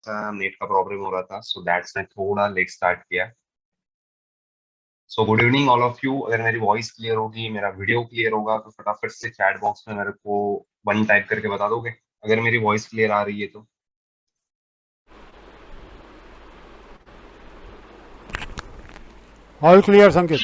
सा नेट का प्रॉब्लम हो रहा था, सो दैट्स मैं थोड़ा लेट स्टार्ट किया। So good evening all of you. अगर मेरी वॉइस क्लियर होगी, मेरा वीडियो क्लियर होगा, तो फटाफट से चैट बॉक्स में मेरे को वन टाइप करके बता दोगे अगर मेरी वॉइस क्लियर आ रही है तो। ऑल क्लियर संकेत।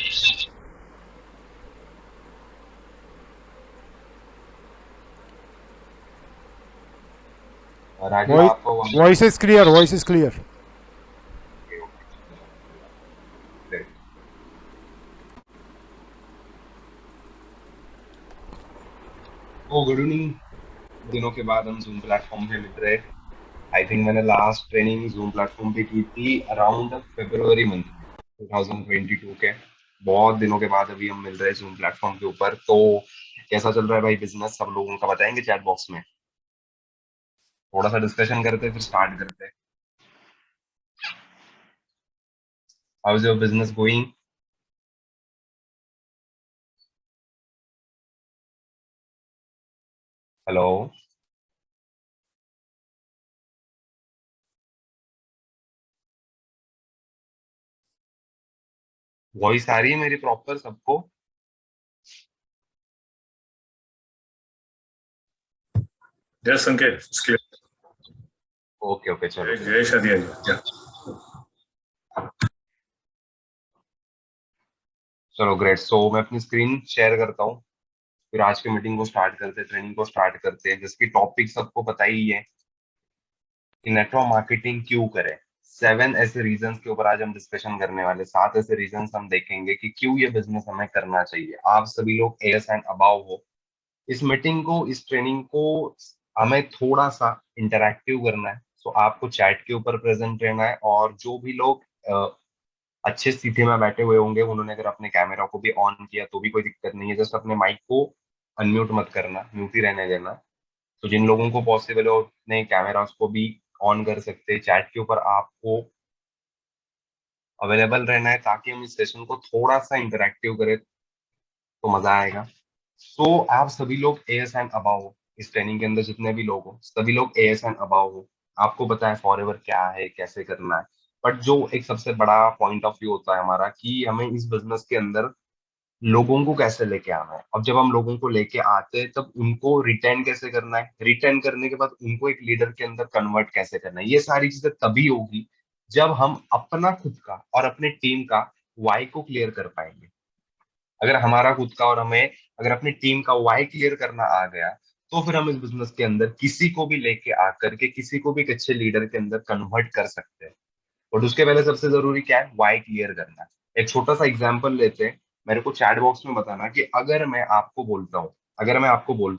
राजू आपको voice is clear, voice is clear. Okay okay, चलो ग्रेट। ओ गुड इवनिंग। दिनों के बाद हम जूम प्लेटफॉर्म पे मिल रहे। आई थिंक मैंने लास्ट ट्रेनिंग जूम प्लेटफॉर्म पे की थी अराउंड फरवरी मंथ में 2022 के। बहुत दिनों के बाद अभी हम मिल रहे हैं जूम प्लेटफॉर्म के ऊपर। तो कैसा चल रहा है भाई बिजनेस, सब लोगों का बताएंगे चैट बॉक्स में। थोड़ा सा डिस्कशन करते हैं फिर स्टार्ट करते हैं। How is your business going? Hello, voice आ रही है मेरी प्रॉपर सबको? Yes, Sanket, it's clear. Okay okay, चलो Jay Shadian. Yeah. चलो ग्रेट। सो मैं अपनी स्क्रीन शेयर करता हूँ, फिर आज की मीटिंग को स्टार्ट करते हैं, ट्रेनिंग को स्टार्ट करते हैं। जिसकी टॉपिक सबको पता ही है कि नेटवर्क मार्केटिंग क्यों करें। 7 ऐसे रीजंस के ऊपर आज हम डिस्कशन करने वाले, 7 ऐसे रीजंस हम देखेंगे कि क्यों ये बिजनेस हमें करना चाहिए। आप सभी लोग एएस एंड अबाव हो। इस मीटिंग को, इस ट्रेनिंग को हमें थोड़ा सा इंटरैक्टिव करना है। सो आपको चैट के ऊपर प्रेजेंट रहना है, और जो भी लोग अच्छे स्थिति में बैठे हुए होंगे, उन्होंने अगर अपने कैमरा को भी ऑन किया तो भी कोई दिक्कत नहीं है। जस्ट अपने माइक को अनम्यूट मत करना, म्यूट ही रहने देना। तो जिन लोगों को पॉसिबल हो अपने कैमरा को भी ऑन कर सकते हैं। चैट के ऊपर आपको अवेलेबल रहना है ताकि हम इस सेशन को थोड़ा सा इंटरैक्टिव करें तो मजा आएगा। तो आप सभी लोग एएस एंड अबाव हो। इस ट्रेनिंग के अंदर जितने भी लोग हो, सभी लोग एएस एंड अबाव हो। आपको पता है फॉरएवर क्या है, कैसे करना है। बट जो एक सबसे बड़ा पॉइंट ऑफ व्यू होता है हमारा, कि हमें इस बिजनेस के अंदर लोगों को कैसे लेके आना है। अब जब हम लोगों को लेके आते हैं तब उनको रिटेन कैसे करना है, रिटेन करने के बाद उनको एक लीडर के अंदर कन्वर्ट कैसे करना है। ये सारी चीजें तभी होगी जब हम अपना खुद का और अपने टीम का वाई को क्लियर कर पाएंगे। अगर हमारा खुद का और हमें अगर अपनी टीम का वाई क्लियर करना आ गया, तो फिर हम इस बिजनेस के अंदर किसी को भी लेके आकर के किसी को भी एक अच्छे लीडर के अंदर कन्वर्ट कर सकते हैं। और उसके पहले सबसे जरूरी क्या है, वाई क्लियर करना है। एक छोटा सा एग्जांपल लेते हैं। मेरे को चैट बॉक्स में बताना कि अगर मैं आपको बोलता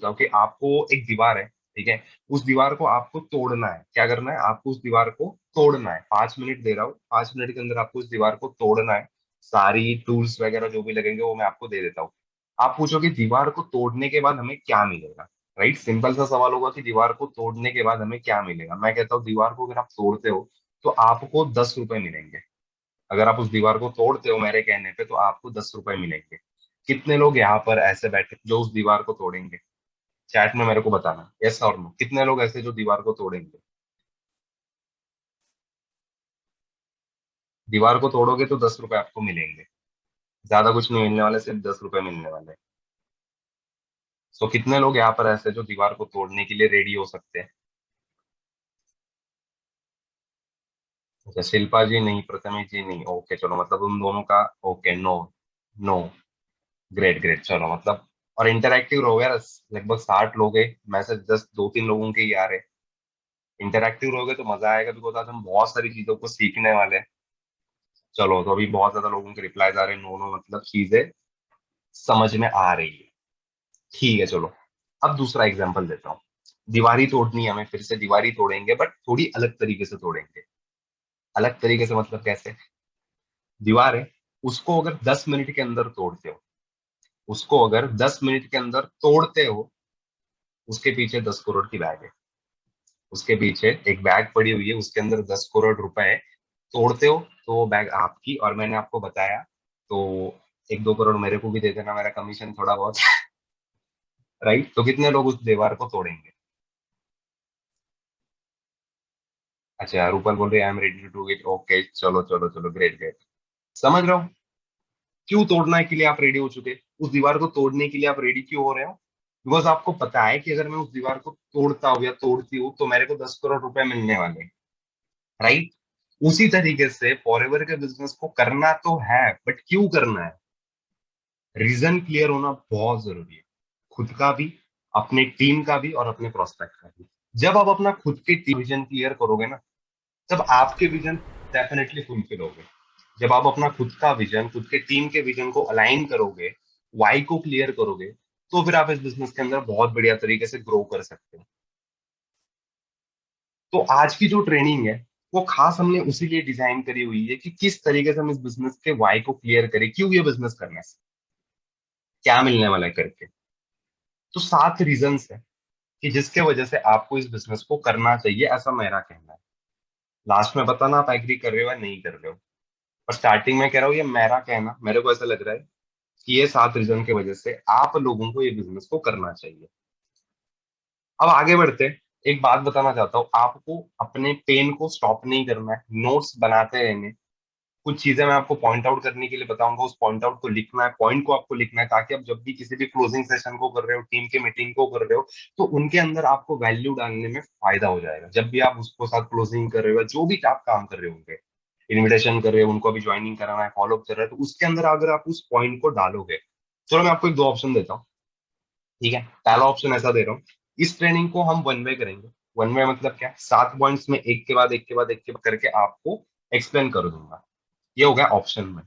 हूँ कि आपको एक दीवार है, ठीक है, उस दीवार को आपको तोड़ना है। क्या करना है, आपको उस दीवार को तोड़ना है। 5 मिनट दे रहा हूँ, 5 मिनट के अंदर आपको उस दीवार को तोड़ना है। सारी टूल्स वगैरह जो भी लगेंगे वो मैं आपको दे देता हूँ। आप पूछोगे दीवार को तोड़ने के बाद हमें क्या मिलेगा। राइट, सिंपल सा सवाल होगा कि दीवार को तोड़ने के बाद हमें क्या मिलेगा। मैं कहता हूँ दीवार को अगर आप तोड़ते हो तो आपको 10 रुपए मिलेंगे। अगर आप उस दीवार को तोड़ते हो मेरे कहने पे, तो आपको 10 रुपए मिलेंगे। कितने लोग यहाँ पर ऐसे बैठे जो उस दीवार को तोड़ेंगे? चैट में मेरे को बताना, यस और नो। कितने लोग ऐसे जो दीवार को तोड़ेंगे? दीवार को तोड़ोगे तो 10 रुपए आपको मिलेंगे। ज्यादा कुछ नहीं मिलने वाले, सिर्फ 10 रुपए मिलने वाले। सो कितने लोग यहाँ पर ऐसे जो दीवार को तोड़ने के लिए रेडी हो सकते हैं? अच्छा, शिल्पा जी नहीं, प्रथमेश जी नहीं। ओके चलो, मतलब उन दोनों का okay, no no. Great great, चलो मतलब। और इंटरैक्टिव रहोगे यार। लगभग 60 लोग हैं, मैसेज जस्ट 2-3 लोगों के ही आ रहे। इंटरैक्टिव रहोगे तो मजा आएगा, बिकॉज आज हम बहुत सारी चीजों को सीखने वाले हैं। चलो, तो अभी बहुत ज्यादा लोगों के रिप्लाईज आ रहे हैं, नो नो, मतलब चीजें समझ में आ रही है। ठीक है चलो, अब दूसरा एग्जाम्पल देता हूँ। दीवारी तोड़नी है हमें, फिर से दीवारी तोड़ेंगे, बट थोड़ी अलग तरीके से तोड़ेंगे। अलग तरीके से मतलब कैसे? दीवार है, उसको अगर 10 मिनट के अंदर तोड़ते हो, उसको अगर 10 मिनट के अंदर तोड़ते हो, उसके पीछे 10 करोड़ की बैग है। उसके पीछे एक बैग पड़ी हुई है, उसके अंदर 10 करोड़ रुपए है। तोड़ते हो तो वो बैग आपकी, और मैंने आपको बताया तो 1-2 करोड़ मेरे को भी दे देना, मेरा कमीशन थोड़ा बहुत। राइट, तो कितने लोग उस दीवार को तोड़ेंगे? अच्छा यार, ऊपर बोल रहे I am ready to do it, okay चलो चलो चलो, ग्रेट ग्रेट। समझ रहे हो क्यों तोड़ने के लिए आप रेडी हो चुके? उस दीवार को तोड़ने के लिए आप रेडी क्यों हो रहे हो? बिकॉज आपको पता है कि अगर मैं उस दीवार को तोड़ता हूँ या तोड़ती हूँ तो मेरे को 10 करोड़ रुपए मिलने वाले, राइट? उसी तरीके से फॉरएवर के बिजनेस को करना तो है, बट क्यों करना है? रीजन क्लियर होना बहुत जरूरी है, खुद का भी, अपने टीम का भी और अपने प्रोस्पेक्ट का भी। जब आप अपना खुद के विजन क्लियर करोगे ना, तब आपके विजन डेफिनेटली फुलफिल होंगे। जब आप अपना खुद का विजन, खुद के टीम के विजन को अलाइन करोगे, वाई को क्लियर करोगे, तो फिर आप इस बिजनेस के अंदर बहुत बढ़िया तरीके से ग्रो कर सकते हो। तो आज की जो ट्रेनिंग है वो खास हमने उसी लिए डिजाइन करी हुई है कि किस तरीके से हम इस बिजनेस के वाई को क्लियर करें, क्यों ये बिजनेस करने से क्या मिलने वाला है करके। तो 7 रीजंस है कि जिसके वजह से आपको इस बिजनेस को करना चाहिए, ऐसा मेरा कहना है। लास्ट में बताना आप एग्री कर रहे हो या नहीं कर रहे हो, पर स्टार्टिंग में कह रहा हूँ ये मेरा कहना, मेरे को ऐसा लग रहा है कि ये 7 रीजन की वजह से आप लोगों को ये बिजनेस को करना चाहिए। अब आगे बढ़ते हैं। एक बात बताना चाहता हूँ, आपको अपने पेन को स्टॉप नहीं करना है, नोट्स बनाते रहने। कुछ चीजें मैं आपको पॉइंट आउट करने के लिए बताऊंगा, उस पॉइंट आउट को लिखना है, पॉइंट को आपको लिखना है, ताकि आप जब भी किसी भी क्लोजिंग सेशन को कर रहे हो, टीम के मीटिंग को कर रहे हो, तो उनके अंदर आपको वैल्यू डालने में फायदा हो जाएगा। जब भी आप उसको साथ क्लोजिंग कर रहे हो, जो भी आप काम कर रहे होंगे, इन्विटेशन कर रहे हो, उनको अभी ज्वाइनिंग कराना है, फॉलो अप कर रहे हो, तो उसके अंदर अगर आप उस पॉइंट को डालोगे। चलो मैं आपको एक दो ऑप्शन देता हूँ, ठीक है? पहला ऑप्शन ऐसा दे रहा हूँ, इस ट्रेनिंग को हम वन वे करेंगे। वन वे मतलब क्या? 7 पॉइंट्स में एक के बाद एक के बाद एक के बाद करके आपको एक्सप्लेन कर दूंगा। ये हो गया ऑप्शन में।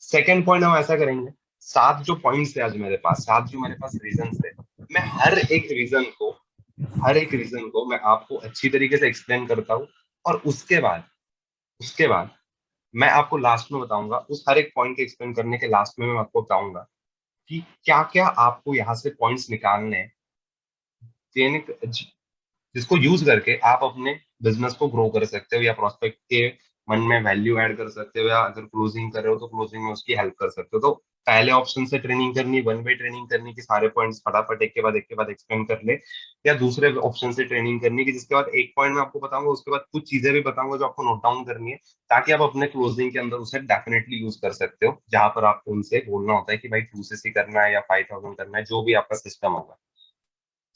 सेकेंड पॉइंट हम ऐसा करेंगे, 7 जो पॉइंट्स है आज मेरे पास, 7 जो मेरे पास रीजन है, मैं हर एक रीजन को मैं आपको अच्छी तरीके से एक्सप्लेन करता हूँ। और उसके बाद मैं आपको लास्ट में बताऊंगा, उस हर एक पॉइंट के एक्सप्लेन करने के लास्ट में मैं आपको बताऊंगा कि क्या क्या आपको यहाँ से पॉइंट्स निकालने हैं, देने जिसको यूज करके आप अपने बिजनेस को ग्रो कर सकते हो, या प्रोस्पेक्ट के मन में वैल्यू ऐड कर सकते हो, या अगर क्लोजिंग कर रहे हो तो क्लोजिंग में उसकी हेल्प कर सकते हो। तो पहले ऑप्शन से ट्रेनिंग करनी, वन वे ट्रेनिंग करनी कि सारे पॉइंट्स फटाफट एक के बाद एक्सप्लेन कर ले, या दूसरे ऑप्शन से ट्रेनिंग करनी कि जिसके बाद एक पॉइंट में आपको बताऊंगा, उसके बाद कुछ चीजें भी बताऊंगा जो आपको नोट डाउन करनी है, ताकि आप अपने क्लोजिंग के अंदर उसे डेफिनेटली यूज कर सकते हो, जहां पर आपको उनसे बोलना होता है कि भाई 2cc करना है या 5,000 करना है, जो भी आपका सिस्टम होगा।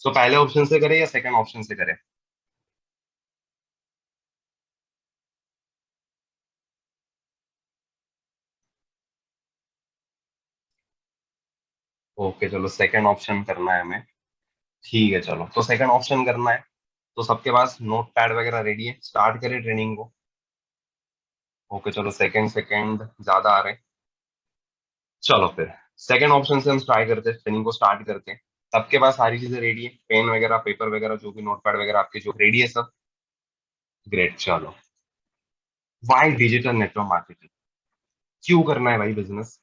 सो पहले ऑप्शन से करें या सेकंड ऑप्शन से करें? ओके चलो, सेकंड ऑप्शन करना है हमें। ठीक है चलो, तो सेकंड ऑप्शन करना है। तो सबके पास नोट पैड वगैरह रेडी है, स्टार्ट करें ट्रेनिंग को। ओके चलो, सेकंड सेकंड ज्यादा आ रहे हैं। चलो फिर सेकंड ऑप्शन से हम ट्राई करते हैं, ट्रेनिंग को स्टार्ट करते हैं। सबके पास सारी चीजें रेडी है, पेन वगैरह, पेपर वगैरह, जो भी नोट पैड वगैरह आपके जो रेडी है सब? ग्रेट। चलो, वाई डिजिटल नेटवर्क मार्केटिंग? क्यों करना है भाई बिजनेस?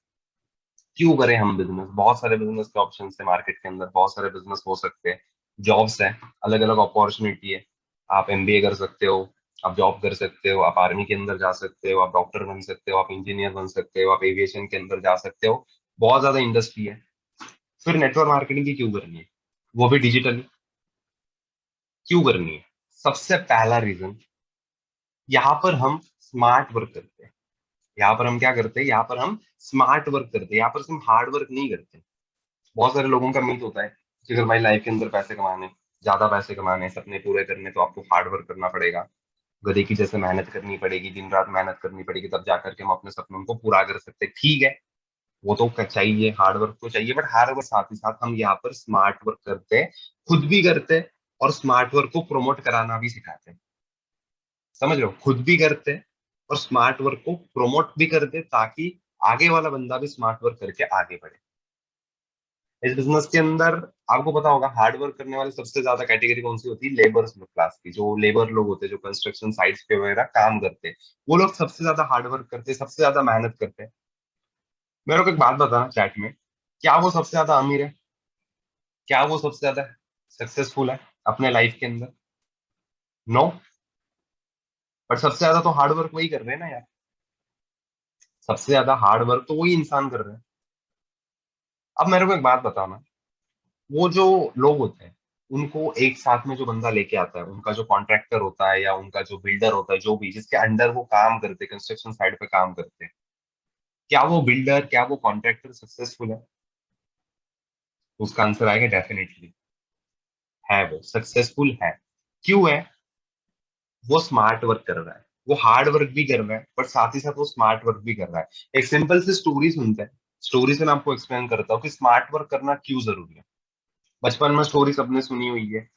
क्यों करें हम बिजनेस? बहुत सारे बिजनेस के ऑप्शन है मार्केट के अंदर, बहुत सारे बिजनेस हो सकते हैं, जॉब्स है, अलग अलग अपॉर्चुनिटी है। आप एमबीए कर सकते हो, आप जॉब कर सकते हो, आप आर्मी के अंदर जा सकते हो, आप डॉक्टर बन सकते हो, आप इंजीनियर बन सकते हो, आप एविएशन के अंदर जा सकते हो। बहुत ज्यादा इंडस्ट्री है। फिर नेटवर्क मार्केटिंग की क्यों करनी है, वो भी डिजिटली? क्यों करनी है? सबसे पहला रीजन, यहाँ पर हम स्मार्ट वर्क करते हैं। यहाँ पर हम क्या करते हैं? यहाँ पर हम स्मार्ट वर्क करते हैं, यहाँ पर हम हार्ड वर्क नहीं करते। बहुत सारे लोगों का मीट होता है कि अगर भाई लाइफ के अंदर पैसे कमाने, ज्यादा पैसे कमाने, सपने पूरे करने, तो आपको हार्ड वर्क करना पड़ेगा, गधे की जैसे मेहनत करनी पड़ेगी, दिन रात मेहनत करनी पड़ेगी, तब जाकर के हम अपने सपनों को पूरा कर सकते हैं। ठीक है, वो तो चाहिए, हार्ड वर्क तो चाहिए, बट हार्ड वर्क साथ ही साथ हम यहाँ पर स्मार्ट वर्क करते हैं, खुद भी करते हैं, और स्मार्ट वर्क को प्रमोट कराना भी सिखाते हैं। समझ रहे हो? खुद भी करते हैं और स्मार्ट वर्क को प्रमोट भी करते हैं, ताकि आगे वाला बंदा भी स्मार्ट वर्क करके आगे बढ़े। इस बिजनेस के अंदर आपको पता होगा, हार्ड वर्क करने वाले सबसे ज्यादा कैटेगरी कौन सी होती है? लेबर क्लास की। जो लेबर लोग होते हैं, जो कंस्ट्रक्शन साइट्स पे वगैरह काम करते हैं, वो लोग सबसे ज्यादा हार्ड वर्क करते हैं, सबसे ज्यादा मेहनत करते हैं। मेरे को एक बात बताना चैट में, क्या वो सबसे ज्यादा अमीर है? क्या वो सबसे ज्यादा सक्सेसफुल है अपने लाइफ के अंदर? नो। बट सबसे ज्यादा तो हार्ड वर्क वही कर रहे हैं ना यार, सबसे ज्यादा हार्ड वर्क तो वही इंसान कर रहे हैं। अब मेरे को एक बात बताना, वो जो लोग होते हैं, उनको एक साथ में जो बंदा लेके आता है, उनका जो कॉन्ट्रैक्टर होता है या उनका जो बिल्डर होता है, जो भी जिसके अंडर वो काम करते हैं, कंस्ट्रक्शन साइड पे काम करते हैं, क्या वो बिल्डर, क्या वो कॉन्ट्रैक्टर सक्सेसफुल है? उसका आंसर आएगा डेफिनेटली है, वो सक्सेसफुल है। क्यों है? वो स्मार्ट वर्क कर रहा है, वो हार्ड वर्क भी कर रहा है, बट साथ ही साथ वो स्मार्ट वर्क भी कर रहा है। एक सिंपल सी स्टोरी सुनते हैं, स्टोरी से मैं आपको एक्सप्लेन करता हूँ कि स्मार्ट वर्क करना क्यों जरूरी है। बचपन में स्टोरी सबने सुनी हुई है।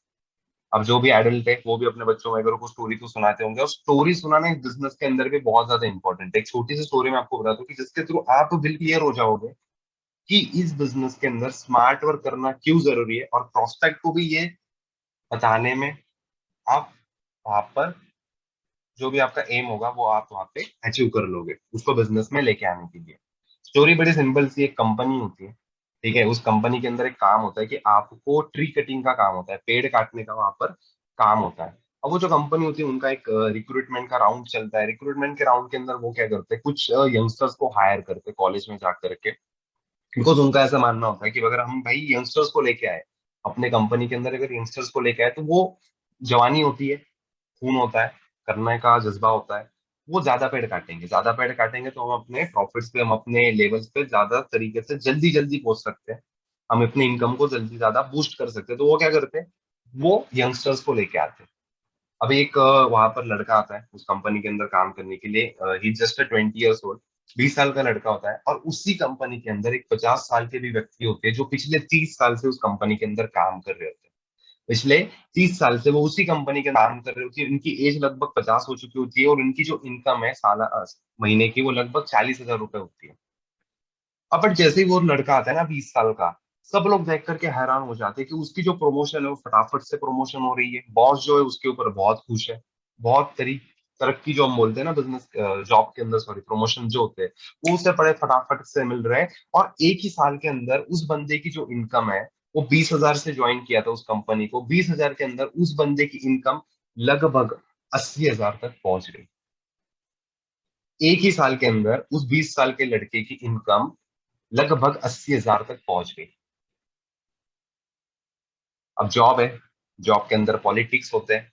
अब जो भी एडल्ट है वो भी अपने बच्चों वगैरह को स्टोरी तो सुनाते होंगे, और स्टोरी सुनाना एक बिजनेस के अंदर भी बहुत ज्यादा इंपॉर्टेंट है। एक छोटी सी स्टोरी मैं आपको बता दूं कि जिसके थ्रू आप बिल क्लियर हो जाओगे कि इस बिजनेस के अंदर स्मार्ट वर्क करना क्यों जरूरी है, और प्रोस्पेक्ट को भी ये बताने में आप वहां पर जो भी आपका एम होगा वो आप वहां पे अचीव कर लोगे, उसको बिजनेस में लेके आने के लिए। स्टोरी बड़ी सिंपल सी, एक कंपनी होती है, ठीक है, उस कंपनी के अंदर एक काम होता है कि आपको ट्री कटिंग का काम होता है, पेड़ काटने का वहां पर काम होता है। अब वो जो कंपनी होती है उनका एक रिक्रूटमेंट का राउंड चलता है। रिक्रूटमेंट के राउंड के अंदर वो क्या करते हैं, कुछ यंगस्टर्स को हायर करते हैं कॉलेज में जाकर के, बिकॉज उनका ऐसा मानना होता है कि अगर हम भाई यंगस्टर्स को लेके आए अपने कंपनी के अंदर, अगर यंगस्टर्स को लेके आए तो वो जवानी होती है, खून होता है, करने का जज्बा होता है, वो ज्यादा पेड़ काटेंगे। ज्यादा पेड़ काटेंगे तो हम अपने प्रॉफिट्स पे, हम अपने लेवल्स पे ज्यादा तरीके से जल्दी जल्दी पहुंच सकते हैं, हम अपनी इनकम को जल्दी ज्यादा बूस्ट कर सकते हैं। तो वो क्या करते हैं, वो यंगस्टर्स को लेके आते हैं। अब एक वहां पर लड़का आता है उस कंपनी के अंदर काम करने के लिए, ही जस्ट 20 ईयर्स ओल्ड, 20 साल का लड़का होता है। और उसी कंपनी के अंदर एक 50 साल के भी व्यक्ति होते हैं जो पिछले 30 साल से उस कंपनी के अंदर काम कर रहे होते हैं। पिछले 30 साल से वो उसी कंपनी के काम कर रहे होती है, उनकी एज लगभग 50 हो चुकी होती है, और उनकी जो इनकम है साल महीने की, वो लगभग 40,000 रुपए होती है। अब बट जैसे ही वो लड़का आता है ना 20 साल का, सब लोग देख करके हैरान हो जाते हैं कि उसकी जो प्रमोशन है वो फटाफट से प्रमोशन हो रही है, बॉस जो है उसके ऊपर बहुत खुश है, बहुत तरक्की जो हम बोलते हैं ना बिजनेस जॉब के अंदर, सॉरी, प्रमोशन जो होते हैं वो उससे बड़े फटाफट से मिल रहे हैं। और एक ही साल के अंदर उस बंदे की जो इनकम है, वो 20,000 से ज्वाइन किया था उस कंपनी को, 20,000 के अंदर उस बंदे की इनकम लगभग 80,000 तक पहुंच गई। एक ही साल के अंदर उस 20 साल के लड़के की इनकम लगभग 80,000 तक पहुंच गई। अब जॉब है, जॉब के अंदर पॉलिटिक्स होते हैं।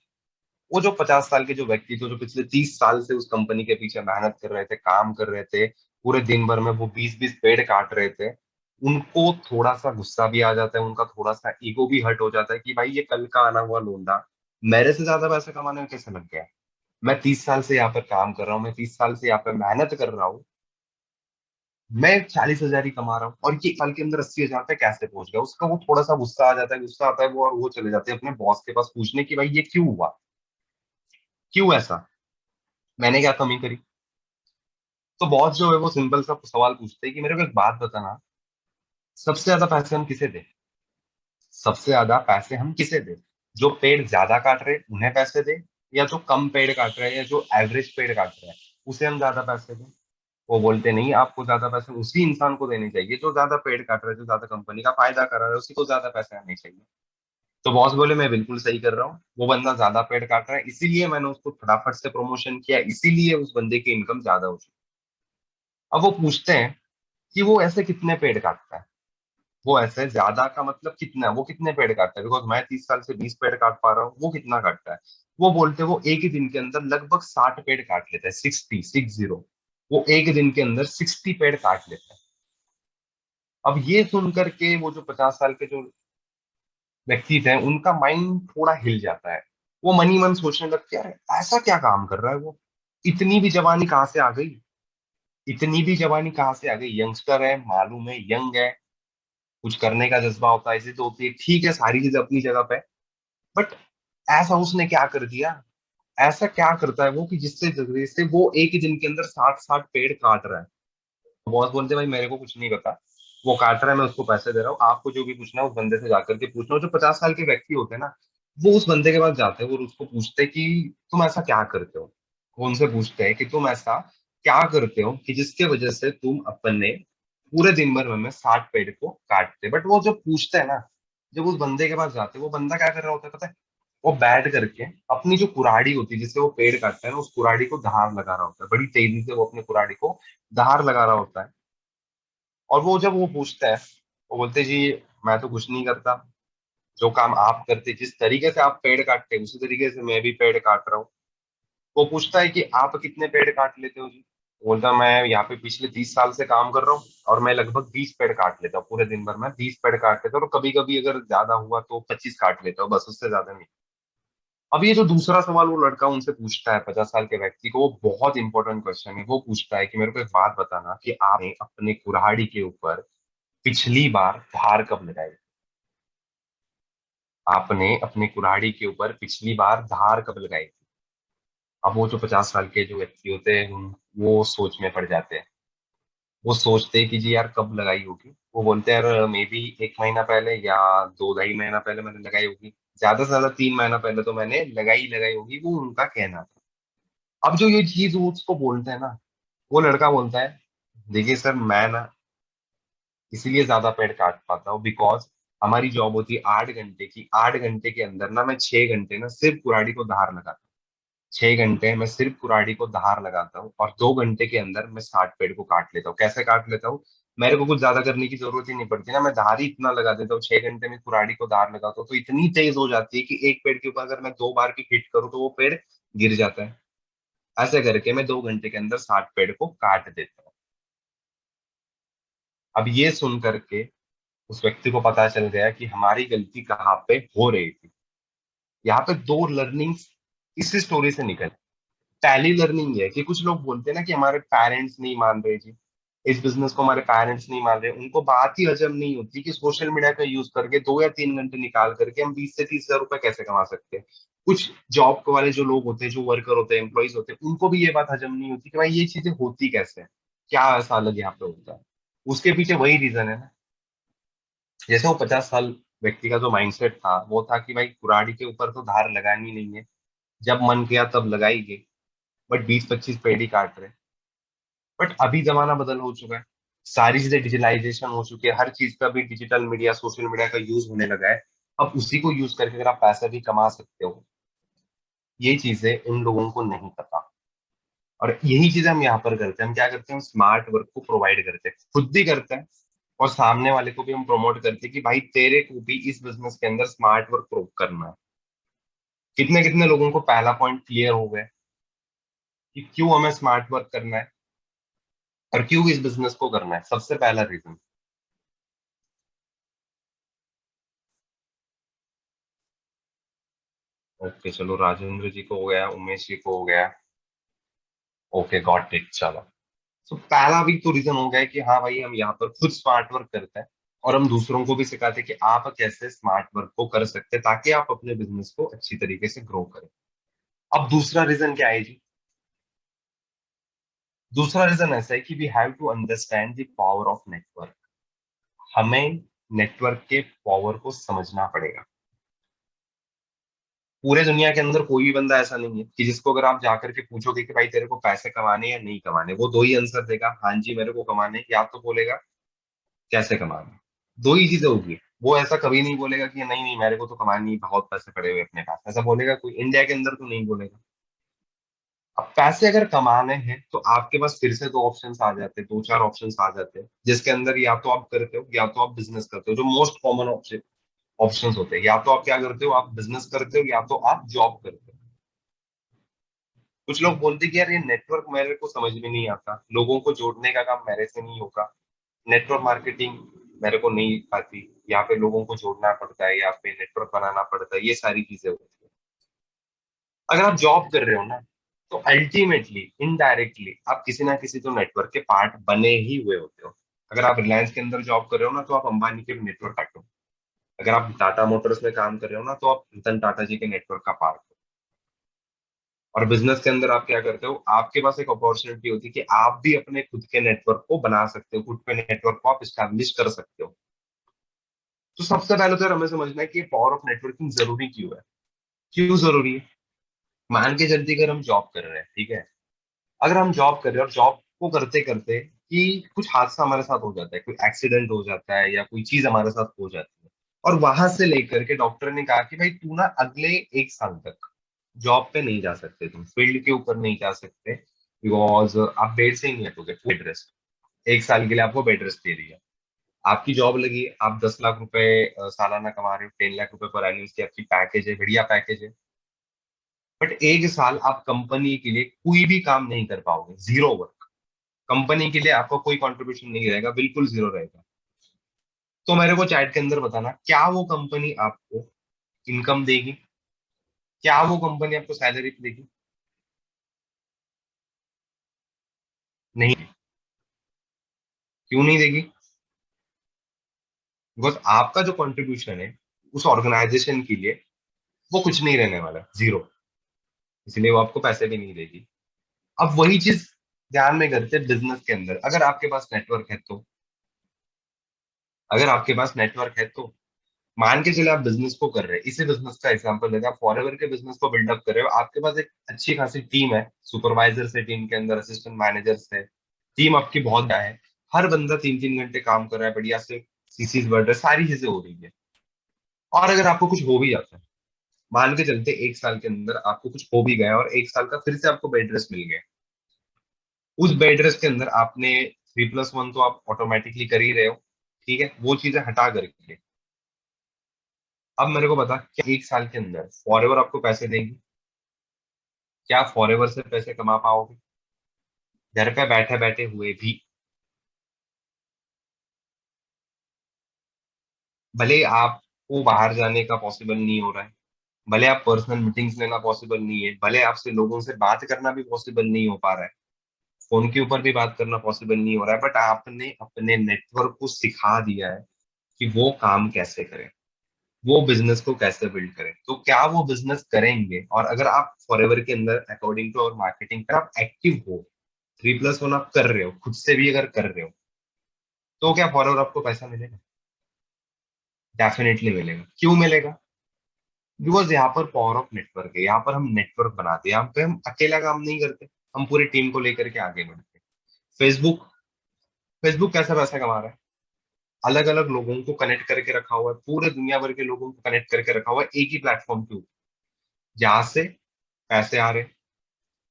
वो जो 50 साल के जो व्यक्ति थे, जो पिछले 30 साल से उस कंपनी के पीछे मेहनत कर रहे थे, काम कर रहे थे, पूरे दिन भर में वो 20-20 पेड़ काट रहे थे, उनको थोड़ा सा गुस्सा भी आ जाता है, उनका थोड़ा सा ईगो भी हर्ट हो जाता है कि भाई ये कल का आना हुआ लोंडा मेरे से ज्यादा पैसे कमाने में कैसे लग गया। मैं 30 साल से यहाँ पर काम कर रहा हूँ, मैं 30 साल से यहाँ पर मेहनत कर रहा हूँ, मैं 40,000 ही कमा रहा हूँ, और ये साल के अंदर 80,000 पे कैसे पहुंच गया। उसका वो थोड़ा सा गुस्सा आ जाता है, गुस्सा आता है वो, और वो चले जाते हैं अपने बॉस के पास पूछने की भाई ये क्यों हुआ, क्यों ऐसा, मैंने क्या कमी करी। तो बॉस जो है वो सिंपल सा सवाल पूछते हैं कि मेरे को एक बात बताना, सबसे ज्यादा पैसे हम किसे दें, सबसे ज्यादा पैसे हम किसे दें, जो पेड़ ज्यादा काट रहे हैं उन्हें पैसे दें, या जो कम पेड़ काट रहे हैं या जो एवरेज पेड़ काट रहे हैं उसे हम ज्यादा पैसे दें। वो बोलते नहीं, आपको ज्यादा पैसे उसी इंसान को देने चाहिए जो ज्यादा पेड़ काट रहा है, जो ज्यादा कंपनी का फायदा कर रहा है, उसी को ज्यादा पैसे आने चाहिए। तो बॉस बोले मैं बिल्कुल सही कर रहा हूँ, वो बंदा ज्यादा पेड़ काट रहा है इसीलिए मैंने उसको फटाफट से प्रमोशन किया, इसीलिए उस बंदे की इनकम ज्यादा हो चुकी। अब वो पूछते हैं कि वो ऐसे कितने पेड़ काटता है, वो ऐसे ज्यादा का मतलब कितना है, वो कितने पेड़ काटता है, बिकॉज मैं 30 साल से 20 पेड़ काट पा रहा हूँ, वो कितना काटता है। वो बोलते हैं वो एक ही दिन के अंदर लगभग 60 पेड़ काट लेता है, 60 वो एक दिन के अंदर 60 पेड़ काट लेता है। अब ये सुन करके वो जो 50 साल के जो व्यक्ति थे उनका माइंड थोड़ा हिल जाता है, वो मन ही मन सोचने लगते हैं यार ऐसा क्या काम कर रहा है वो, इतनी भी जवानी कहाँ से आ गई, इतनी भी जवानी कहाँ से आ गई, यंगस्टर है, मालूम है यंग है, कुछ करने का जज्बा होता है, ऐसे तो होती है, ठीक है, सारी चीज अपनी जगह पे, बट ऐसा उसने क्या कर दिया, ऐसा क्या करता है वो कि जिससे जरिए से वो एक ही दिन के अंदर 60-60 पेड़ काट रहा है। बॉस बोलते हैं भाई मेरे को कुछ नहीं पता, वो काट रहा है मैं उसको पैसे दे रहा हूँ, आपको जो भी पूछना है उस बंदे से जाकर के पूछना। जो 50 साल के व्यक्ति होते हैं ना, वो उस बंदे के पास जाते हैं, वो उसको पूछते हैं कि तुम ऐसा क्या करते हो, वो उनसे पूछते हैं कि तुम ऐसा क्या करते हो कि जिसके वजह से तुम अपने पूरे दिन भर में 60 पेड़ को काटते। बट वो जब पूछते हैं ना, जब उस बंदे के पास जाते हैं, वो बंदा क्या कर रहा होता है पता है, वो बैठ करके अपनी जो कुराड़ी होती है जिससे वो पेड़ काटता है ना, उस कुराड़ी को धार लगा रहा होता है, बड़ी तेजी से वो अपनी कुराड़ी को धार लगा रहा होता है। और वो जब वो पूछता है, वो बोलते हैं, जी मैं तो कुछ नहीं करता, जो काम आप करते, जिस तरीके से आप पेड़ काटते उसी तरीके से मैं भी पेड़ काट रहा हूँ। वो पूछता है कि आप कितने पेड़ काट लेते हो जी? बोलता मैं यहाँ पे पिछले 30 साल से काम कर रहा हूँ और मैं लगभग 20 पेड़ काट लेता हूँ पूरे दिन भर में। 20 पेड़ काट लेता हूँ और कभी कभी अगर ज्यादा हुआ तो 25 काट लेता हूँ, बस उससे ज्यादा नहीं। अब ये जो दूसरा सवाल वो लड़का उनसे पूछता है, 50 साल के व्यक्ति को, वो बहुत इंपॉर्टेंट क्वेश्चन है। वो पूछता है कि मेरे को एक बात बताना कि आपने अपने कुल्हाड़ी के ऊपर पिछली बार धार कब लगाई? आपने अपने कुल्हाड़ी के ऊपर पिछली बार धार कब लगाई थी? अब वो जो 50 साल के जो व्यक्ति होते हैं वो सोच में पड़ जाते हैं। वो सोचते हैं कि जी यार कब लगाई होगी। वो बोलते हैं यार मे बी 1 महीना पहले या 2 ढाई महीना पहले मैंने लगाई होगी, ज्यादा से ज्यादा 3 महीना पहले तो मैंने लगाई लगाई होगी, वो उनका कहना था। अब जो ये चीज वो उसको बोलते हैं ना, वो लड़का बोलता है देखिए सर मैं ना इसीलिए ज्यादा पेड़ काट पाता हूँ बिकॉज हमारी जॉब होती है 8 घंटे की। 8 घंटे के अंदर ना मैं 6 घंटे ना सिर्फ कुल्हाड़ी को धार लगाता हूँ। 6 घंटे मैं सिर्फ कुल्हाड़ी को धार लगाता हूँ और 2 घंटे के अंदर मैं 60 पेड़ को काट लेता हूँ। कैसे काट लेता हूँ? मेरे को कुछ ज्यादा करने की जरूरत ही नहीं पड़ती ना, मैं धार ही इतना लगा देता हूँ। 6 घंटे में कुल्हाड़ी को धार लगाता हूँ तो इतनी तेज हो जाती है कि एक पेड़ के ऊपर अगर मैं 2 बार की हिट करूँ तो वो पेड़ गिर जाता है। ऐसे करके मैं 2 घंटे के अंदर 60 पेड़ को काट देता हूँ। अब ये सुन करके उस व्यक्ति को पता चल गया कि हमारी गलती कहाँ पे हो रही थी। यहाँ पे दो लर्निंग्स इसी स्टोरी से निकल। पहली लर्निंग ये है कि कुछ लोग बोलते हैं ना कि हमारे पेरेंट्स नहीं मान रहे जी, इस बिजनेस को हमारे पेरेंट्स नहीं मान रहे। उनको बात ही हजम नहीं होती कि सोशल मीडिया का यूज करके 2 या 3 घंटे निकाल करके हम 20 से 30 हजार रुपए कैसे कमा सकते हैं। कुछ जॉब वाले जो लोग होते हैं, जो वर्कर होते हैं, एम्प्लॉइज होते हैं, उनको भी ये बात हजम नहीं होती कि भाई ये चीजें होती कैसे हैं, क्या ऐसा अलग यहाँ पे होता है। उसके पीछे वही रीजन है ना। जैसे वो 50 साल व्यक्ति का जो माइंडसेट था वो था कि भाई कुराड़ी के ऊपर तो धार लगानी नहीं है, जब मन किया तब लगाई गई, बट 20-25 पेड़ ही काट रहे। बट अभी जमाना बदल हो चुका है, सारी चीजें डिजिटलाइजेशन हो चुकी है, हर चीज का भी डिजिटल मीडिया, सोशल मीडिया का यूज होने लगा है। अब उसी को यूज करके अगर आप पैसा भी कमा सकते हो, ये चीजें उन लोगों को नहीं पता। और यही चीजें हम यहाँ पर करते हैं। हम क्या करते हैं, स्मार्ट वर्क को प्रोवाइड करते हैं, खुद भी करते हैं और सामने वाले को भी हम प्रमोट करते हैं कि भाई तेरे को भी इस बिजनेस के अंदर स्मार्ट वर्क प्रूव करना है। कितने कितने लोगों को पहला पॉइंट क्लियर हो गया कि क्यों हमें स्मार्ट वर्क करना है और क्यों इस बिजनेस को करना है। सबसे पहला रीजन, ओके चलो राजेंद्र जी को हो गया, उमेश जी को हो गया, ओके गॉट इट, चलो। तो पहला भी तो रीजन हो गया कि हाँ भाई हम यहाँ पर खुद स्मार्ट वर्क करते हैं और हम दूसरों को भी सिखाते हैं कि आप कैसे स्मार्ट वर्क को कर सकते हैं ताकि आप अपने बिजनेस को अच्छी तरीके से ग्रो करें। अब दूसरा रीजन क्या है जी? दूसरा रीजन ऐसा है कि we have to understand the power of network. हमें नेटवर्क के पावर को समझना पड़ेगा। पूरे दुनिया के अंदर कोई भी बंदा ऐसा नहीं है कि जिसको अगर आप जाकर के पूछोगे कि भाई तेरे को पैसे कमाने या नहीं कमाने, वो दो ही आंसर देगा, हाँ जी मेरे को कमाने, या तो बोलेगा कैसे कमाने। दो ही चीजें होगी। वो ऐसा कभी नहीं बोलेगा कि नहीं नहीं मेरे को तो कमानी, बहुत पैसे पड़े हुए अपने पास, ऐसा बोलेगा कोई इंडिया के अंदर तो नहीं बोलेगा। अब पैसे अगर कमाने हैं तो आपके पास फिर से दो ऑप्शंस आ जाते हैं, दो चार ऑप्शंस आ जाते हैं, जिसके अंदर या तो आप करते हो या तो आप बिजनेस करते हो। जो मोस्ट कॉमन ऑप्शन ऑप्शंस होते हैं, या तो आप क्या करते हो, आप बिजनेस करते हो या तो आप जॉब करते हो। कुछ लोग बोलते हैं कि यार ये नेटवर्क मेरे को समझ में नहीं आता, लोगों को जोड़ने का काम मेरे से नहीं होगा, नेटवर्क मार्केटिंग मेरे को नहीं आती, यहाँ पे लोगों को जोड़ना पड़ता है, यहाँ पे नेटवर्क बनाना पड़ता है, ये सारी चीजें होती है। अगर आप जॉब कर रहे हो ना, तो अल्टीमेटली इनडायरेक्टली आप किसी ना किसी तो नेटवर्क के पार्ट बने ही हुए होते हो। अगर आप रिलायंस के अंदर जॉब कर रहे हो ना, तो आप अंबानी के नेटवर्क पार्ट हो। अगर आप टाटा मोटर्स में काम कर रहे हो ना, तो आप रतन टाटा जी के नेटवर्क का पार्ट हो। और बिजनेस के अंदर आप क्या करते हो, आपके पास एक अपॉर्चुनिटी होती है कि आप भी अपने खुद के नेटवर्क को बना सकते हो, खुद के नेटवर्क को आप स्टैब्लिश कर सकते हो। तो सबसे पहले तो यार हमें समझना है कि पावर ऑफ नेटवर्किंग जरूरी क्यों है। क्यों जरूरी है? मान के चलते अगर हम जॉब कर रहे हैं, ठीक है, अगर हम जॉब कर रहे हैं और जॉब को करते करते कि कुछ हादसा हमारे साथ हो जाता है, कोई एक्सीडेंट हो जाता है या कोई चीज हमारे साथ हो जाती है, और वहां से लेकर के डॉक्टर ने कहा कि भाई तू ना अगले 1 साल तक जॉब पे नहीं जा सकते, तुम फील्ड के ऊपर नहीं जा सकते, बिकॉज आप बेड से ही नहीं हटोगे, बेड रेस्ट, 1 साल के लिए आपको बेड रेस्ट दे दिया। आपकी जॉब लगी, आप 10 लाख रुपए सालाना कमा रहे हो, 10 लाख रुपए पर एनिम की आपकी पैकेज है, बढ़िया पैकेज है। बट एक साल आप कंपनी के लिए कोई भी काम नहीं कर पाओगे, जीरो वर्क। कंपनी के लिए आपका कोई कंट्रीब्यूशन नहीं रहेगा, बिल्कुल जीरो रहेगा। तो मेरे को चैट के अंदर बताना, क्या वो कंपनी आपको इनकम देगी? क्या वो कंपनी आपको सैलरी देगी? नहीं। क्यों नहीं देगी? बिकॉज आपका जो कंट्रीब्यूशन है उस ऑर्गेनाइजेशन के लिए, वो कुछ नहीं रहने वाला, जीरो। इसलिए वो आपको पैसे भी नहीं देगी। अब वही चीज ध्यान में करते बिजनेस के अंदर, अगर आपके पास नेटवर्क है तो, अगर आपके पास नेटवर्क है तो मान के चले आप बिजनेस को कर रहे हैं, इसी बिजनेस का एग्जांपल लेते हैं, आप फॉरएवर के बिजनेस को बिल्डअप कर रहे हो, आपके पास एक अच्छी खासी टीम है, सुपरवाइजर से टीम के अंदर असिस्टेंट मैनेजर से, टीम आपकी बहुत बड़ा है, हर बंदा 3-3 घंटे काम कर रहा है, बढ़िया से सीसीज बढ़ रहे हैं, सारी चीजें हो रही है। और अगर आपको कुछ हो भी जाता है, मान के चलते 1 साल के अंदर आपको कुछ हो भी गया और 1 साल का फिर से आपको बेड रेस्ट मिल गया, उस बेड रेस्ट के अंदर आपने 3+1 तो आप ऑटोमेटिकली कर ही रहे हो, ठीक है, वो चीजें हटा करके अब मेरे को बता, क्या 1 साल के अंदर फॉरएवर आपको पैसे देंगी? क्या फॉरएवर से पैसे कमा पाओगे घर पे बैठे बैठे हुए भी? भले आपको बाहर जाने का पॉसिबल नहीं हो रहा है, भले आप पर्सनल मीटिंग्स लेना पॉसिबल नहीं है, भले आपसे लोगों से बात करना भी पॉसिबल नहीं हो पा रहा है, फोन के ऊपर भी बात करना पॉसिबल नहीं हो रहा है, बट आपने अपने नेटवर्क को सिखा दिया है कि वो काम कैसे करें, वो बिजनेस को कैसे बिल्ड करें। तो क्या वो बिजनेस करेंगे? और अगर आप फॉरएवर के अंदर अकॉर्डिंग टू और मार्केटिंग पर आप एक्टिव हो, 3+1 आप कर रहे हो, खुद से भी अगर कर रहे हो, तो क्या फॉरएवर आपको पैसा मिलेगा? डेफिनेटली मिलेगा। क्यों मिलेगा? बिकॉज यहाँ पर पावर ऑफ नेटवर्क है, यहाँ पर हम नेटवर्क बनाते हैं, यहाँ पे हम अकेला काम नहीं करते, हम पूरी टीम को लेकर के आगे बढ़ते हैं। फेसबुक, फेसबुक कैसा पैसा कमा रहा है? अलग अलग लोगों को कनेक्ट करके रखा हुआ है, पूरे दुनिया भर के लोगों को कनेक्ट करके रखा हुआ है एक ही प्लेटफॉर्म के ऊपर, जहां से पैसे आ रहे हैं।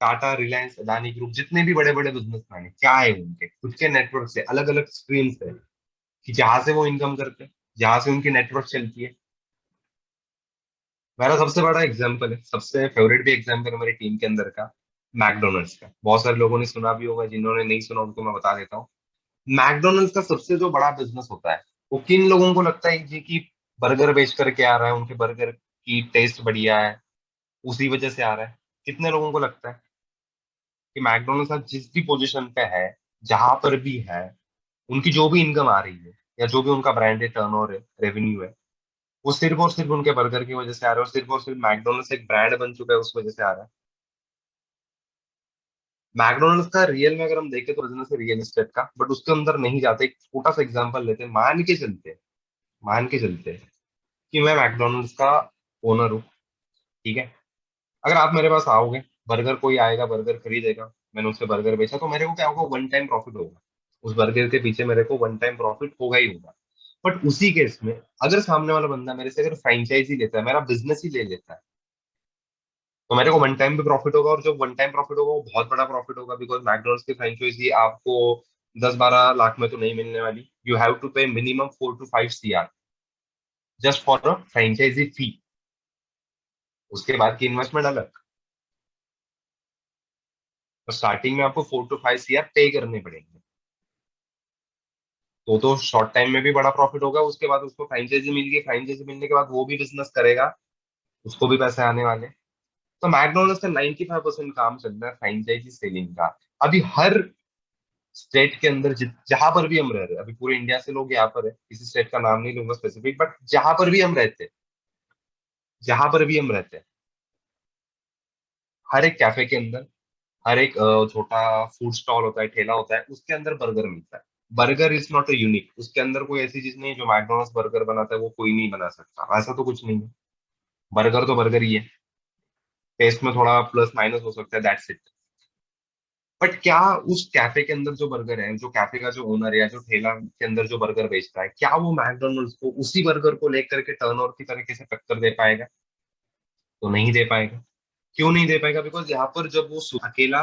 टाटा, रिलायंस, अदानी ग्रुप, जितने भी बड़े बड़े बिजनेसमैन है, क्या है, उनके खुद के नेटवर्क से अलग अलग स्ट्रीम्स है कि जहां से वो इनकम करते हैं, जहां से उनकी नेटवर्क चलती है। मेरा सबसे बड़ा एग्जाम्पल है, सबसे फेवरेट भी एग्जाम्पल है मेरी टीम के अंदर का, मैकडोनल्ड्स का। बहुत सारे लोगों ने सुना भी होगा, जिन्होंने नहीं सुना उनको मैं बता देता हूँ। मैकडोनल्ड्स का सबसे जो बड़ा बिजनेस होता है, वो किन लोगों को लगता है जी कि बर्गर बेच करके आ रहा है, उनके बर्गर की टेस्ट बढ़िया है, उसी वजह से आ रहा है? कितने लोगों को लगता है कि मैकडोनल्ड्स आज जिस भी पोजीशन पे है, जहां पर भी है, उनकी जो भी इनकम आ रही है या जो भी उनका ब्रांड है, टर्नओवर है, रेवेन्यू है, वो सिर्फ और सिर्फ उनके बर्गर की वजह से आ रहा है, और सिर्फ और सिर्फ मैकडोनल्ड्स एक ब्रांड बन चुका है उस वजह से आ रहा है। मैकडोनल्ड्स का रियल में अगर हम देखें तो बिजनेस है रियल एस्टेट का, बट उसके अंदर नहीं जाते। एक छोटा सा एग्जांपल लेते हैं, मान के चलते कि मैं मैकडोनल्ड्स का ओनर हूँ, ठीक है। अगर आप मेरे पास आओगे, बर्गर कोई आएगा, बर्गर खरीदेगा, मैंने उससे बर्गर बेचा, तो मेरे को क्या होगा? वन टाइम प्रॉफिट होगा। उस बर्गर के पीछे मेरे को वन टाइम प्रॉफिट होगा ही होगा। बट उसी केस में अगर सामने वाला बंदा मेरे से अगर फ्रेंचाइजी लेता है, मेरा बिजनेस ही ले लेता है, तो मेरे को वन टाइम भी प्रॉफिट होगा, और जो वन टाइम प्रॉफिट होगा वो बहुत बड़ा प्रॉफिट होगा, बिकॉज मैकडोनल्ड्स की फ्रेंचाइजी आपको 10-12 लाख में तो नहीं मिलने वाली। You have to pay minimum 4 to 5 CR just for a franchise fee. उसके बाद की इन्वेस्टमेंट अलग। तो स्टार्टिंग में आपको 4 to 5 CR पे करने पड़ेंगे, तो शॉर्ट टाइम में भी बड़ा प्रॉफिट होगा। उसके बाद उसको फ्रेंचाइजी मिल गई, फ्रेंचाइजी मिलने के बाद वो भी बिजनेस करेगा, उसको भी पैसे आने वाले। तो मैकडोनल्ड्स का 95% काम चल रहा है फ्रेंचाइजी सेलिंग का। अभी हर स्टेट के अंदर जहां पर भी हम रह रहे हैं, अभी पूरे इंडिया से लोग यहाँ पर है, किसी स्टेट का नाम नहीं लूंगा स्पेसिफिक, बट जहां पर भी हम रहते हैं, जहां पर भी हम रहते हैं, हर एक कैफे के अंदर, हर एक छोटा फूड स्टॉल होता है, ठेला होता है, उसके अंदर बर्गर मिलता है। Burger is not a unique, उसके अंदर कोई ऐसी चीज नहीं है जो मैकडोनल्ड्स बर्गर बनाता है वो कोई नहीं बना सकता, ऐसा तो कुछ नहीं है। बर्गर तो बर्गर ही है, टेस्ट में थोड़ा प्लस माइनस हो सकता है, दैट्स इट। बट क्या उस कैफे के अंदर जो बर्गर है, जो कैफे का जो ओनर है या जो ठेला के अंदर जो बर्गर बेचता है, क्या वो मैकडोनल्ड्स को उसी बर्गर को लेकर के टर्नओवर की तरीके से टक्कर दे पाएगा? तो नहीं दे पाएगा। क्यों नहीं दे पाएगा? बिकॉज यहाँ पर जब वो अकेला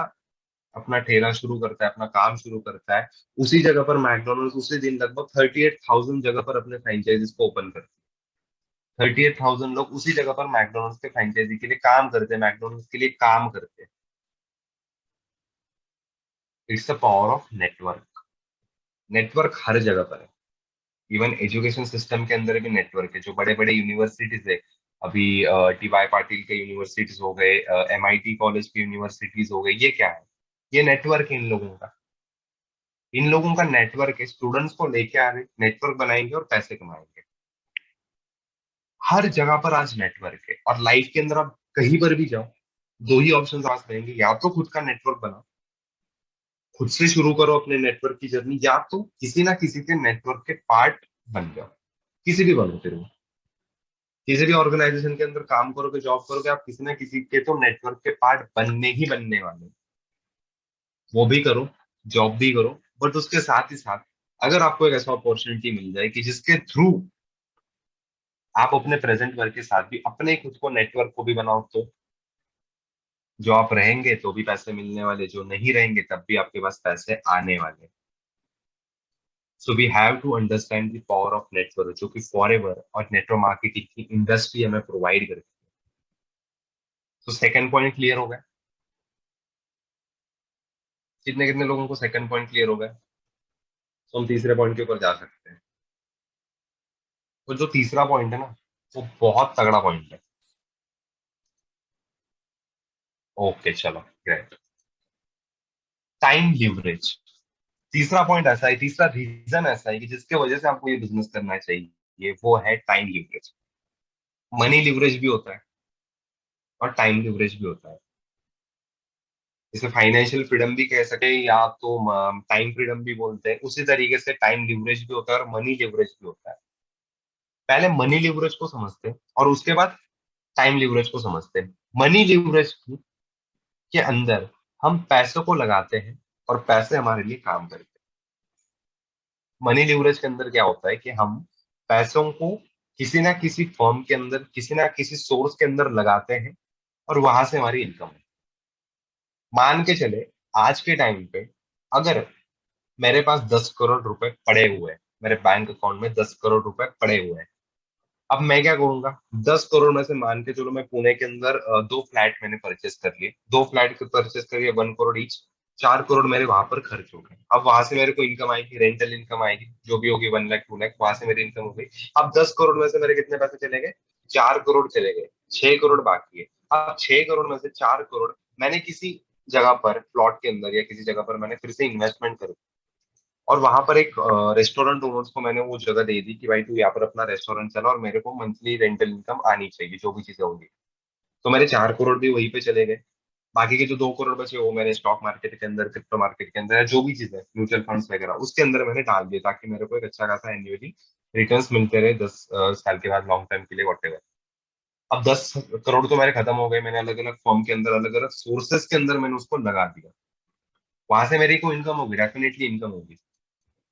अपना ठेला शुरू करता है, अपना काम शुरू करता है, उसी जगह पर मैकडोनल्ड्स उसी दिन लगभग 38,000 जगह पर अपने फ्रेंचाइजीज को ओपन करते हैं। 38,000 लोग उसी जगह पर मैकडोनल्ड्स के फ्रेंचाइजी के लिए काम करते हैं, मैकडोनल्ड्स के लिए काम करते हैं। It's the power of network. Network हर जगह पर है। इवन एजुकेशन सिस्टम के अंदर भी नेटवर्क है। जो बड़े बड़े यूनिवर्सिटीज है, अभी टी वाई पाटिल के यूनिवर्सिटीज हो गए, MIT कॉलेज की यूनिवर्सिटीज हो गई, ये क्या है? ये नेटवर्क है इन लोगों का। इन लोगों का नेटवर्क है, स्टूडेंट्स को लेके आ रहे, नेटवर्क बनाएंगे और पैसे कमाएंगे। हर जगह पर आज नेटवर्क है, और लाइफ के अंदर आप कहीं पर भी जाओ, दो ही ऑप्शन पास रहेंगे, या तो खुद का नेटवर्क बनाओ, खुद से शुरू करो अपने नेटवर्क की जर्नी, या तो किसी ना किसी के नेटवर्क के पार्ट बन जाओ। किसी भी बनो, फिर वो किसी भी ऑर्गेनाइजेशन के अंदर काम करोगे, जॉब करोगे, आप किसी ना किसी के तो नेटवर्क के पार्ट बनने ही बनने वाले हो। वो भी करो, जॉब भी करो, बट उसके साथ ही साथ अगर आपको एक ऐसा अपॉर्चुनिटी मिल जाए कि जिसके थ्रू आप अपने प्रेजेंट वर्क के साथ भी अपने खुद को नेटवर्क को भी बनाओ, तो जो आप रहेंगे तो भी पैसे मिलने वाले, जो नहीं रहेंगे तब भी आपके पास पैसे आने वाले। So we have to understand the power of network, जो कि फॉरएवर और नेटवर्क मार्केटिंग की इंडस्ट्री हमें प्रोवाइड करती है। तो सेकंड पॉइंट क्लियर हो गया? कितने कितने लोगों को सेकंड पॉइंट क्लियर हो गया? तो हम तीसरे पॉइंट के ऊपर जा सकते हैं। तो जो तीसरा पॉइंट है ना, वो बहुत तगड़ा पॉइंट है। ओके, चलो ग्रेट। Time leverage. तीसरा पॉइंट ऐसा है, तीसरा रीजन ऐसा है कि जिसके वजह से आपको ये बिजनेस करना चाहिए, वो है टाइम लिवरेज। मनी लिवरेज भी होता है और टाइम लिवरेज भी होता है। इसे फाइनेंशियल फ्रीडम भी कह सकते हैं, या तो टाइम फ्रीडम भी बोलते हैं। उसी तरीके से टाइम लिवरेज भी होता है और मनी लिवरेज भी होता है। पहले मनी लिवरेज को समझते हैं और उसके बाद टाइम लिवरेज को समझते हैं। मनी लिवरेज के अंदर हम पैसों को लगाते हैं और पैसे हमारे लिए काम करते हैं। मनी लिवरेज के अंदर क्या होता है कि हम पैसों को किसी ना किसी फर्म के अंदर, किसी ना किसी सोर्स के अंदर लगाते हैं और वहां से हमारी इनकम है। मान के चले, आज के टाइम पे अगर मेरे पास 10 करोड़ रुपए पड़े हुए हैं, मेरे बैंक अकाउंट में 10 करोड़ रुपए पड़े हुए हैं, अब मैं क्या करूंगा? 10 करोड़ में से मान के चलो मैं पुणे के अंदर दो फ्लैट मैंने परचेस कर लिए, दो फ्लैट परचेस करिए, 1 करोड़ ईच, 4 करोड़ मेरे वहां पर खर्च हो गए। अब वहां से मेरे को इनकम आएगी, रेंटल इनकम आएगी, जो भी होगी 1 लाख 2 लाख, वहां से मेरी इनकम हो गई। अब 10 करोड़ में से मेरे कितने पैसे चले गए? 4 करोड़ चले गए, 6 करोड़ बाकी है। अब 6 करोड़ में से 4 करोड़ मैंने किसी जगह पर, प्लॉट के अंदर या किसी जगह पर मैंने फिर से इन्वेस्टमेंट कर, और वहां पर एक रेस्टोरेंट ओनर्स को मैंने वो जगह दे दी कि भाई तू यहाँ पर अपना रेस्टोरेंट चला और मेरे को मंथली रेंटल इनकम आनी चाहिए, जो भी चीजें होंगी। तो मेरे 4 करोड़ भी वहीं पे चले गए। बाकी के जो 2 करोड़ बचे वो मैंने स्टॉक मार्केट के अंदर, क्रिप्टो मार्केट के अंदर, या जो भी चीजें, म्यूचुअल फंड्स वगैरह, उसके अंदर मैंने डाल दिया, ताकि मेरे को एक अच्छा खासा एन्युअली रिटर्न्स मिलते रहे 10 साल के बाद, लॉन्ग टर्म के लिए, वॉटेवर। अब 10 करोड़ तो मेरे खत्म हो गए, मैंने अलग अलग फॉर्म के अंदर, अलग अलग सोर्सेस के अंदर मैंने उसको लगा दिया। वहां से मेरी को इनकम होगी, डेफिनेटली इनकम होगी।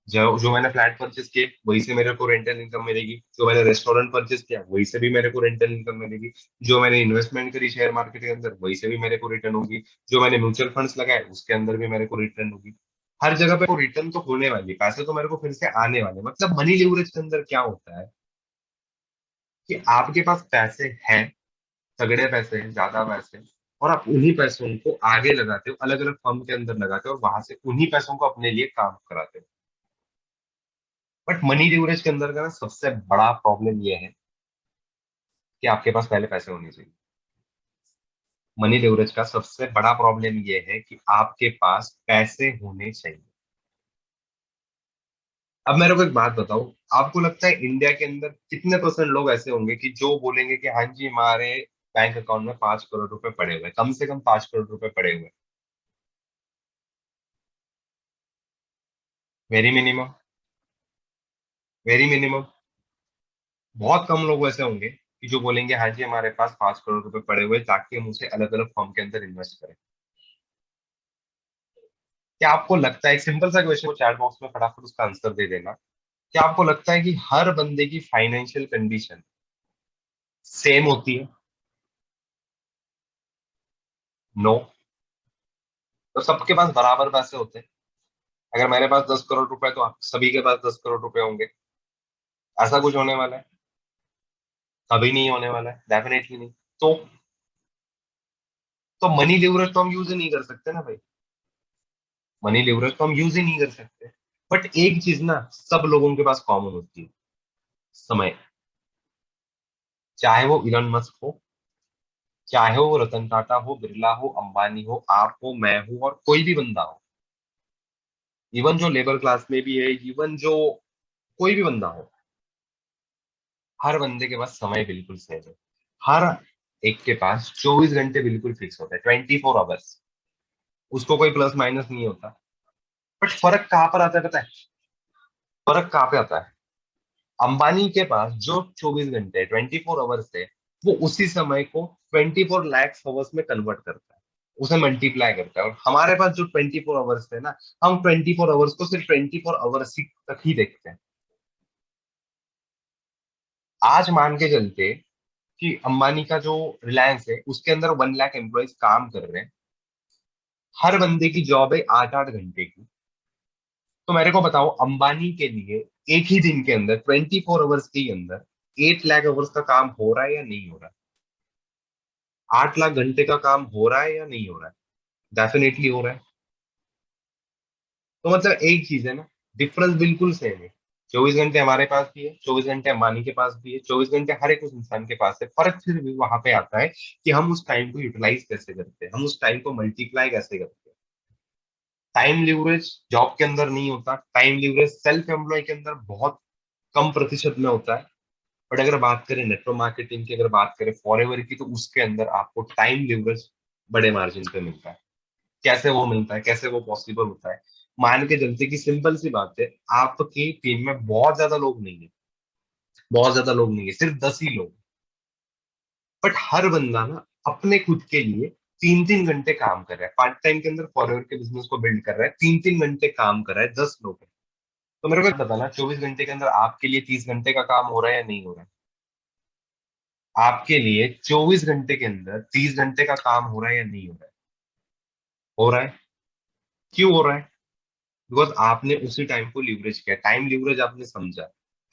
जो जो मैंने फ्लैट परचेस किए वहीं से मेरे को रेंटल इनकम मिलेगी, जो मैंने रेस्टोरेंट परचेस किया वहीं से भी मेरे को रेंटल इनकम मिलेगी, जो मैंने इन्वेस्टमेंट करी शेयर मार्केट के अंदर वहीं से भी मेरे को रिटर्न होगी, जो मैंने म्यूचुअल फंड्स लगाए उसके अंदर भी मेरे को रिटर्न होगी। हर जगह पे रिटर्न तो होने वाली, पैसे तो मेरे को फिर से आने वाले। मतलब मनी लिवरेज के अंदर क्या होता है कि आपके पास पैसे हैं, तगड़े पैसे हैं, ज्यादा पैसे हैं, और आप उन्हीं पैसों को आगे लगाते हो, अलग अलग फर्म के अंदर लगाते हो और वहां से उन्हीं पैसों को अपने लिए काम कराते हो। बट मनी लिवरेज के अंदर का ना सबसे बड़ा प्रॉब्लम ये है कि आपके पास पहले पैसे होने चाहिए। मनी लिवरेज का सबसे बड़ा प्रॉब्लम ये है कि आपके पास पैसे होने चाहिए। अब मेरे को एक बात बताओ, आपको लगता है इंडिया के अंदर कितने परसेंट लोग ऐसे होंगे कि जो बोलेंगे कि हाँ जी हमारे बैंक अकाउंट में 5 करोड़ रुपए पड़े हुए, कम से कम 5 करोड़ रुपए पड़े हुए? Very minimum, very minimum. बहुत कम लोग ऐसे होंगे कि जो बोलेंगे हाँ जी हमारे पास 5 करोड़ रुपए पड़े हुए, ताकि हम उसे अलग अलग फर्म के अंदर इन्वेस्ट करें। क्या आपको लगता है, एक सिंपल सा क्वेश्चन को चैट बॉक्स में फटाफट उसका आंसर दे देना, क्या आपको लगता है कि हर बंदे की फाइनेंशियल कंडीशन सेम होती है? नो। तो सबके पास बराबर पैसे होते हैं। अगर मेरे पास 10 करोड़ रुपए तो आप सभी के पास 10 करोड़ रुपए होंगे। ऐसा कुछ होने वाला है? कभी नहीं होने वाला है, डेफिनेटली नहीं। तो मनी लिवरेज तो हम यूज ही नहीं कर सकते ना भाई। मनी लिवरेज तो हम यूज ही नहीं कर सकते। बट एक चीज ना सब लोगों के पास कॉमन होती है, समय। चाहे वो इलन मस्क हो, चाहे वो रतन टाटा हो, बिरला हो, अंबानी हो, आप हो, मैं हूं, और कोई भी बंदा हो, इवन जो लेबर क्लास में भी है, इवन जो कोई भी बंदा हो, हर बंदे के पास समय बिल्कुल सेम है। हर एक के पास 24 घंटे बिल्कुल फिक्स होता है, 24 आवर्स। उसको कोई प्लस माइनस नहीं होता। बट फर्क कहाँ पर आता है पता है? फर्क कहाँ पे आता है? अंबानी के पास जो 24 घंटे 24 आवर्स है, वो उसी समय को 24 लाख आवर्स में कन्वर्ट करता है, उसे मल्टीप्लाई करता है। और हमारे पास जो 24 आवर्स है ना, हम 24 आवर्स को सिर्फ 24 आवर्स तक ही देखते हैं। आज मान के चलते कि अंबानी का जो रिलायंस है उसके अंदर 1 लाख एम्प्लॉयज काम कर रहे हैं। हर बंदे की जॉब है 8-8 घंटे की। तो मेरे को बताओ, अंबानी के लिए एक ही दिन के अंदर 24 आवर्स के अंदर 8 लाख आवर्स का काम हो रहा है या नहीं हो रहा है? 8 लाख घंटे का काम हो रहा है या नहीं हो रहा है? डेफिनेटली हो रहा है। तो मतलब एक चीज है ना, डिफरेंस बिल्कुल सेम है। 24 घंटे हमारे पास भी है, 24 घंटे अंबानी के पास भी है, 24 घंटे हर एक उस इंसान के पास है। फर्क फिर भी वहां पे आता है कि हम उस टाइम को यूटिलाइज कैसे करते हैं, हम उस टाइम को मल्टीप्लाई कैसे करते हैं। टाइम लिवरेज जॉब के अंदर नहीं होता, टाइम लिवरेज सेल्फ एम्प्लॉय के अंदर बहुत कम प्रतिशत में होता है। बट अगर बात करें नेटवर्क मार्केटिंग की, अगर बात करें फॉरएवर की, तो उसके अंदर आपको टाइम लिवरेज बड़े मार्जिन पे मिलता है। कैसे वो मिलता है, कैसे वो पॉसिबल होता है? मान के चलते कि सिंपल सी बात है, आपकी टीम में बहुत ज्यादा लोग नहीं है, बहुत ज्यादा लोग नहीं है, सिर्फ 10 ही लोग। बट हर बंदा ना अपने खुद के लिए 3-3 घंटे काम कर रहा है, पार्ट टाइम के अंदर फॉरएवर के बिजनेस को बिल्ड कर रहा है, 3-3 घंटे काम कर रहा है, 10 लोग हैं। तो मेरे को बताना, 24 घंटे के अंदर आपके लिए 30 घंटे का काम हो रहा है या नहीं हो रहा है? आपके लिए 24 घंटे के अंदर 30 घंटे का काम हो रहा है या नहीं हो रहा है? हो रहा है। क्यों हो रहा है? बिकॉज आपने उसी टाइम को लीवरेज किया, टाइम लीवरेज आपने समझा।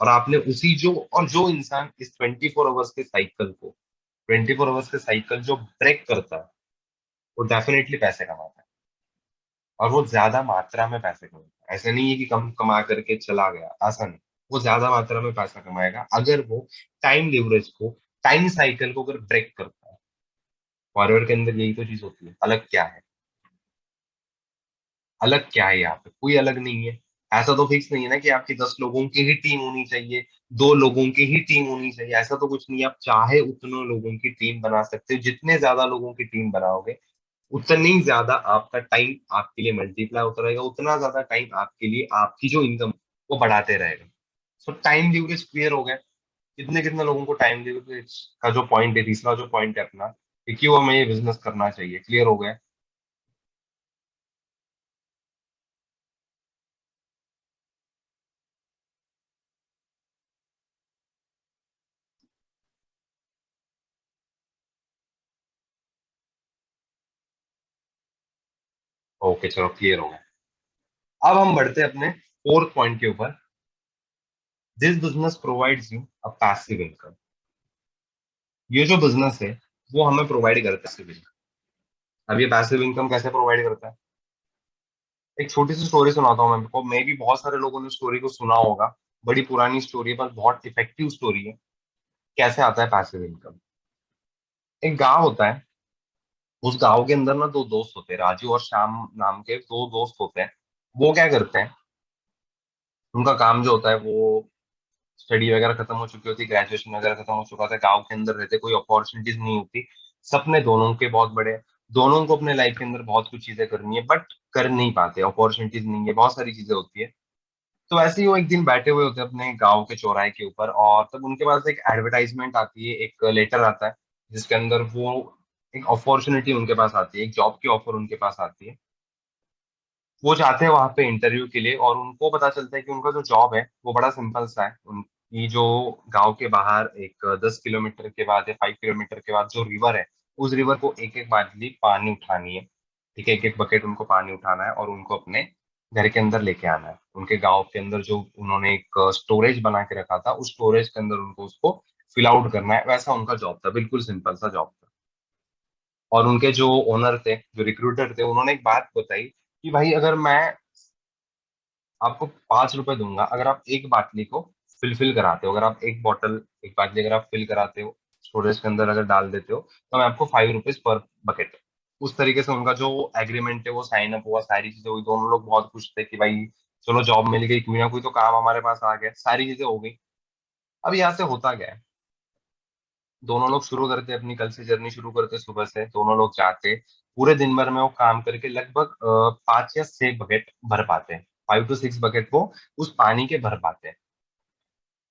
और आपने उसी जो, और जो इंसान इस 24 आवर्स के साइकिल को, 24 आवर्स के साइकिल जो ब्रेक करता है, वो डेफिनेटली पैसे कमाता है। और वो ज्यादा मात्रा में पैसे कमाता है। ऐसा नहीं है कि कम कमा करके चला गया, ऐसा नहीं। वो ज्यादा मात्रा में पैसा कमाएगा अगर वो टाइम लीवरेज को, टाइम साइकिल को अगर ब्रेक करता है। फॉरवर्ड के अंदर यही तो चीज होती है। अलग क्या है? अलग क्या है? यहाँ पे कोई अलग नहीं है। ऐसा तो फिक्स नहीं है ना कि आपकी 10 लोगों की ही टीम होनी चाहिए, 2 लोगों की ही टीम होनी चाहिए। ऐसा तो कुछ नहीं है। आप चाहे उतने लोगों की टीम बना सकते हो, जितने ज्यादा लोगों की टीम बनाओगे उतनी ही ज्यादा आपका टाइम आपके लिए मल्टीप्लाई होता रहेगा, उतना ज्यादा टाइम आपके लिए आपकी जो इनकम वो बढ़ाते रहेगा। सो टाइम लीवरेज क्लियर हो गया। कितने कितने लोगों को टाइम लीवरेज का जो पॉइंट है, तीसरा जो पॉइंट है अपना, कि क्यों हमें ये बिजनेस करना चाहिए, क्लियर हो गया। ओके, चलो क्लियर हो गया। अब हम बढ़ते हैं अपने फोर्थ पॉइंट के ऊपर। This business provides you a passive income. ये जो बिजनेस है वो हमें प्रोवाइड करता है पैसिव इनकम। अब ये पैसिव इनकम कैसे प्रोवाइड करता है? एक छोटी सी स्टोरी सुनाता हूँ मैं आपको। मे भी बहुत सारे लोगों ने स्टोरी को सुना होगा। बड़ी पुरानी स्टोरी है पर बहुत इफेक्टिव स्टोरी है। कैसे आता है पैसिव इनकम? एक गांव होता है। उस गांव के अंदर ना दो दोस्त होते हैं, राजू और श्याम नाम के दो दोस्त होते हैं। वो क्या करते हैं, उनका काम जो होता है वो, स्टडी वगैरह खत्म हो चुकी होती, ग्रेजुएशन वगैरह खत्म हो चुका था, गांव के अंदर रहते, कोई अपॉर्चुनिटीज नहीं होती। सपने दोनों के बहुत बड़े हैं। दोनों को अपने लाइफ के अंदर बहुत कुछ चीजें करनी है बट कर नहीं पाते, अपॉर्चुनिटीज नहीं है, बहुत सारी चीजें होती है। तो ऐसे ही वो एक दिन बैठे हुए होते हैं अपने गांव के चौराहे के ऊपर, और तब उनके पास एक एडवर्टाइजमेंट आती है, एक लेटर आता है, जिसके अंदर वो एक अपॉर्चुनिटी उनके पास आती है, एक जॉब की ऑफर उनके पास आती है। वो जाते हैं वहां पे इंटरव्यू के लिए, और उनको पता चलता है कि उनका जो जॉब है वो बड़ा सिंपल सा है। उनकी जो गांव के बाहर एक 10 किलोमीटर के बाद या 5 किलोमीटर के बाद जो रिवर है, उस रिवर को एक एक बाल्टी पानी उठानी है। ठीक है, एक एक बकेट उनको पानी उठाना है और उनको अपने घर के अंदर लेके आना है। उनके गांव के अंदर जो उन्होंने एक स्टोरेज बना के रखा था, उस स्टोरेज के अंदर उनको उसको फिल आउट करना है। वैसा उनका जॉब था, बिल्कुल सिंपल सा जॉब था। और उनके जो ओनर थे, जो रिक्रूटर थे, उन्होंने एक बात बताई कि भाई अगर मैं आपको 5 रुपए दूंगा अगर आप एक बाटली को फिल कराते हो, अगर आप एक बॉटल, एक बाटली अगर आप फिल कराते हो, स्टोरेज के अंदर अगर डाल देते हो, तो मैं आपको 5 रुपीज पर बकेट। उस तरीके से उनका जो एग्रीमेंट है वो साइन अप हुआ, सारी चीजें हुई। दोनों लोग बहुत खुश थे कि भाई चलो जॉब मिल गई, कोई ना कोई तो काम हमारे पास आ गया, सारी चीजें हो गई। अब यहाँ से होता क्या है, दोनों लोग शुरू करते अपनी, कल से जर्नी शुरू करते, सुबह से दोनों लोग जाते, पूरे दिन भर में वो काम करके लगभग 5 या 6 बकेट भर पाते हैं। 5 to 6 बकेट वो उस पानी के भर पाते हैं।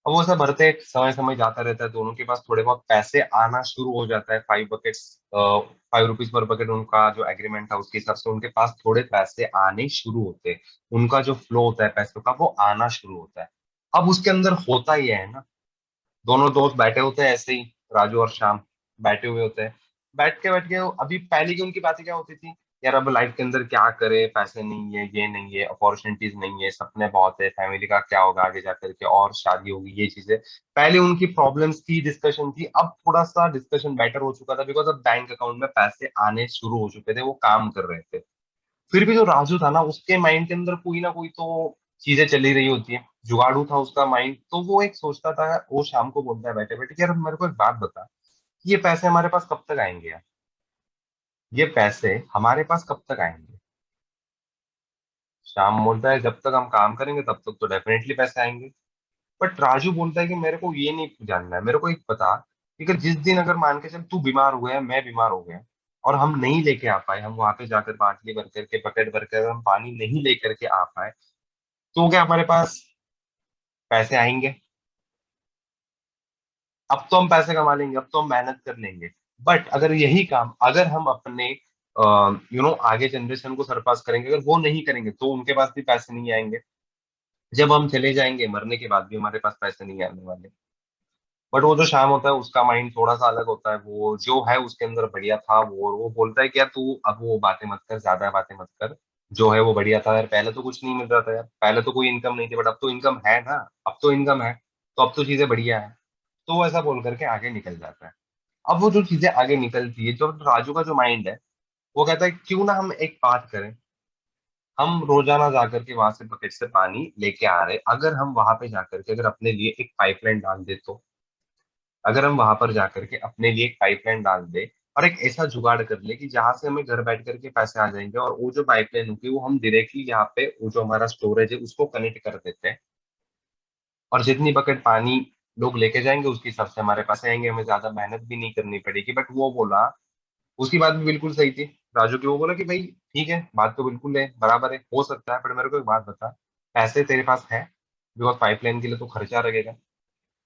अब वो सब भरते, समय समय जाता रहता है, दोनों के पास थोड़े बहुत पैसे आना शुरू हो जाता है। 5 बकेट्स, 5 रुपीज पर बकेट उनका जो एग्रीमेंट था उसके हिसाब से उनके पास थोड़े पैसे आने शुरू होते हैं। उनका जो फ्लो होता है पैसों का वो आना शुरू होता है। अब उसके अंदर होता ही है ना, दोनों दोस्त बैठे होते हैं ऐसे ही, राजू और श्याम बैठे हुए होते हैं। बैठ के अभी पहले की उनकी बातें क्या होती थी, यार अब लाइफ के अंदर क्या करे, पैसे नहीं है, ये नहीं है, अपॉर्चुनिटीज नहीं है, सपने बहुत है, फैमिली का क्या होगा आगे जाकर के, और शादी होगी, ये चीजें पहले उनकी प्रॉब्लम्स थी, डिस्कशन थी। अब थोड़ा सा डिस्कशन बेटर हो चुका था, बिकॉज अब बैंक अकाउंट में पैसे आने शुरू हो चुके थे, वो काम कर रहे थे। फिर भी जो राजू था ना, उसके माइंड के अंदर कोई ना कोई तो चीजें चली रही होती है, जुगाड़ू था उसका माइंड। तो वो एक सोचता था, वो शाम को बोलता है बैठे बैठे, यार मेरे को एक बात बता, ये पैसे हमारे पास कब तक आएंगे यार, ये पैसे हमारे पास कब तक आएंगे। शाम बोलता है जब तक हम काम करेंगे तब तक तो डेफिनेटली पैसे आएंगे। बट राजू बोलता है कि मेरे को ये नहीं जानना है, मेरे को एक बता कि अगर जिस दिन अगर मान के चल तू बीमार हो गया, मैं बीमार हो गया, और हम नहीं लेके आ पाए, हम वहां पे जाकर बाटली भर करके, बकेट भर कर हम पानी नहीं लेकर के आ पाए, तो क्या हमारे पास पैसे आएंगे? अब तो हम पैसे कमा लेंगे, अब तो हम मेहनत कर लेंगे। बट अगर यही काम अगर हम अपने आगे जनरेशन को सरपास करेंगे, अगर वो नहीं करेंगे तो उनके पास भी पैसे नहीं आएंगे। जब हम चले जाएंगे मरने के बाद भी हमारे पास पैसे नहीं आने वाले। बट वो जो शाम होता है उसका माइंड थोड़ा सा अलग होता है, वो जो है उसके अंदर बढ़िया था। वो बोलता है कि यार तू अब वो बातें मत कर, ज्यादा बातें मत कर, जो है वो बढ़िया था यार। पहले तो कुछ नहीं मिल रहा था यार, पहले तो कोई इनकम नहीं थी, बट अब तो इनकम है ना, अब तो इनकम है, तो अब तो चीजें बढ़िया है। तो वो ऐसा बोल करके आगे निकल जाता है। अब वो जो चीजें आगे निकलती है, जो राजू का जो माइंड है, वो कहता है क्यों ना हम एक बात करें, हम रोजाना जाकर के वहां से बकेट से पानी लेके आ रहे, अगर हम वहां पे जाकर के अगर अपने लिए एक पाइपलाइन डाल दे तो, अगर हम वहां पर जाकर के अपने लिए एक पाइपलाइन डाल दे और एक ऐसा जुगाड़ कर ले कि जहां से हमें घर बैठ करके पैसे आ जाएंगे, और वो जो पाइपलाइन होगी वो हम डायरेक्टली यहाँ पे वो जो हमारा स्टोरेज है उसको कनेक्ट कर देते हैं, और जितनी बकेट पानी लोग लेके जाएंगे उसके हिसाब से हमारे पास आएंगे, हमें ज्यादा मेहनत भी नहीं करनी पड़ेगी। बट वो बोला, उसकी बात भी बिल्कुल सही थी राजू की। वो बोला कि भाई ठीक है, बात तो बिल्कुल है, बराबर है, हो सकता है, पर मेरे को एक बात बता, पैसे तेरे पास है? बिकॉज पाइपलाइन के लिए तो खर्चा लगेगा,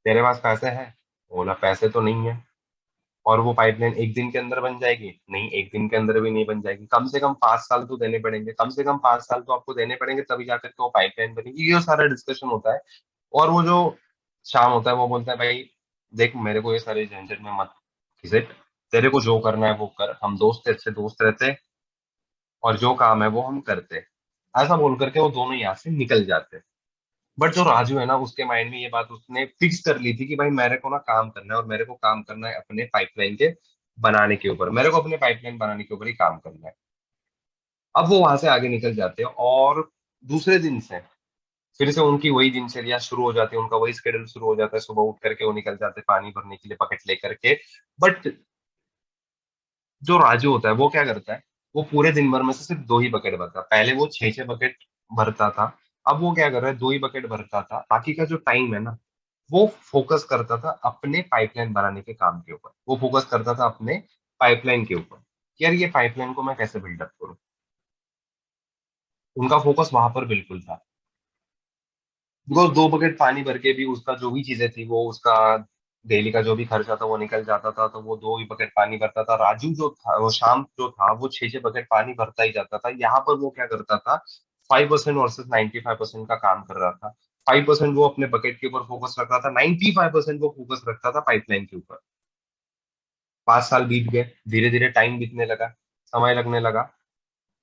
तेरे पास पैसे है? बोला पैसे तो नहीं है। और वो पाइपलाइन एक दिन के अंदर बन जाएगी? नहीं, एक दिन के अंदर भी नहीं बन जाएगी, कम से कम 5 साल तो देने पड़ेंगे, कम से कम 5 साल तो आपको देने पड़ेंगे, तभी जाकर के वो पाइपलाइन बनेगी। ये सारा डिस्कशन होता है। और वो जो शाम होता है वो बोलता है भाई देख, मेरे को ये सारे झंझट में मत घिसेट, तेरे को जो करना है वो कर, हम दोस्त अच्छे दोस्त रहते, और जो काम है वो हम करते। ऐसा बोल करके वो दोनों यहाँ से निकल जाते। बट जो राजू है ना, उसके माइंड में ये बात उसने फिक्स कर ली थी कि भाई मेरे को ना काम करना है, और मेरे को काम करना है अपने पाइपलाइन के बनाने के ऊपर, मेरे को अपने पाइपलाइन बनाने के ऊपर ही काम करना है। अब वो वहां से आगे निकल जाते हैं, और दूसरे दिन से फिर से उनकी वही दिनचर्या शुरू हो जाती है, उनका वही स्केड्यूल शुरू हो जाता है। सुबह उठ करके वो निकल जाते हैं पानी भरने के लिए बकेट लेकर के। बट जो राजू होता है वो क्या करता है, वो पूरे दिन भर में से सिर्फ 2 ही बकेट भरता है। पहले वो 6 6 बकेट भरता था, अब वो क्या कर रहा है, 2 ही बकेट भरता था। बाकी का जो टाइम है ना, वो फोकस करता था अपने पाइपलाइन बनाने के काम के ऊपर, वो फोकस करता था अपने पाइपलाइन के ऊपर कि यार ये पाइपलाइन को मैं कैसे बिल्डअप करूं। उनका फोकस वहां पर बिल्कुल था, बिकॉज 2 बकेट पानी भर के भी उसका जो भी चीजें थी, वो उसका डेली का जो भी खर्चा था वो निकल जाता था, तो वो 2 ही बकेट पानी भरता था। राजू जो था, वो शाम जो था, वो 6 6 बकेट पानी भरता ही जाता था। यहाँ पर वो क्या करता था, 5% वर्सेस 95% का काम कर रहा था। 5% वो अपने बकेट के ऊपर फोकस रख रहा था, 95% वो फोकस रखता था पाइपलाइन के ऊपर। 5 साल बीत गए, धीरे धीरे टाइम बीतने लगा, समय लगने लगा।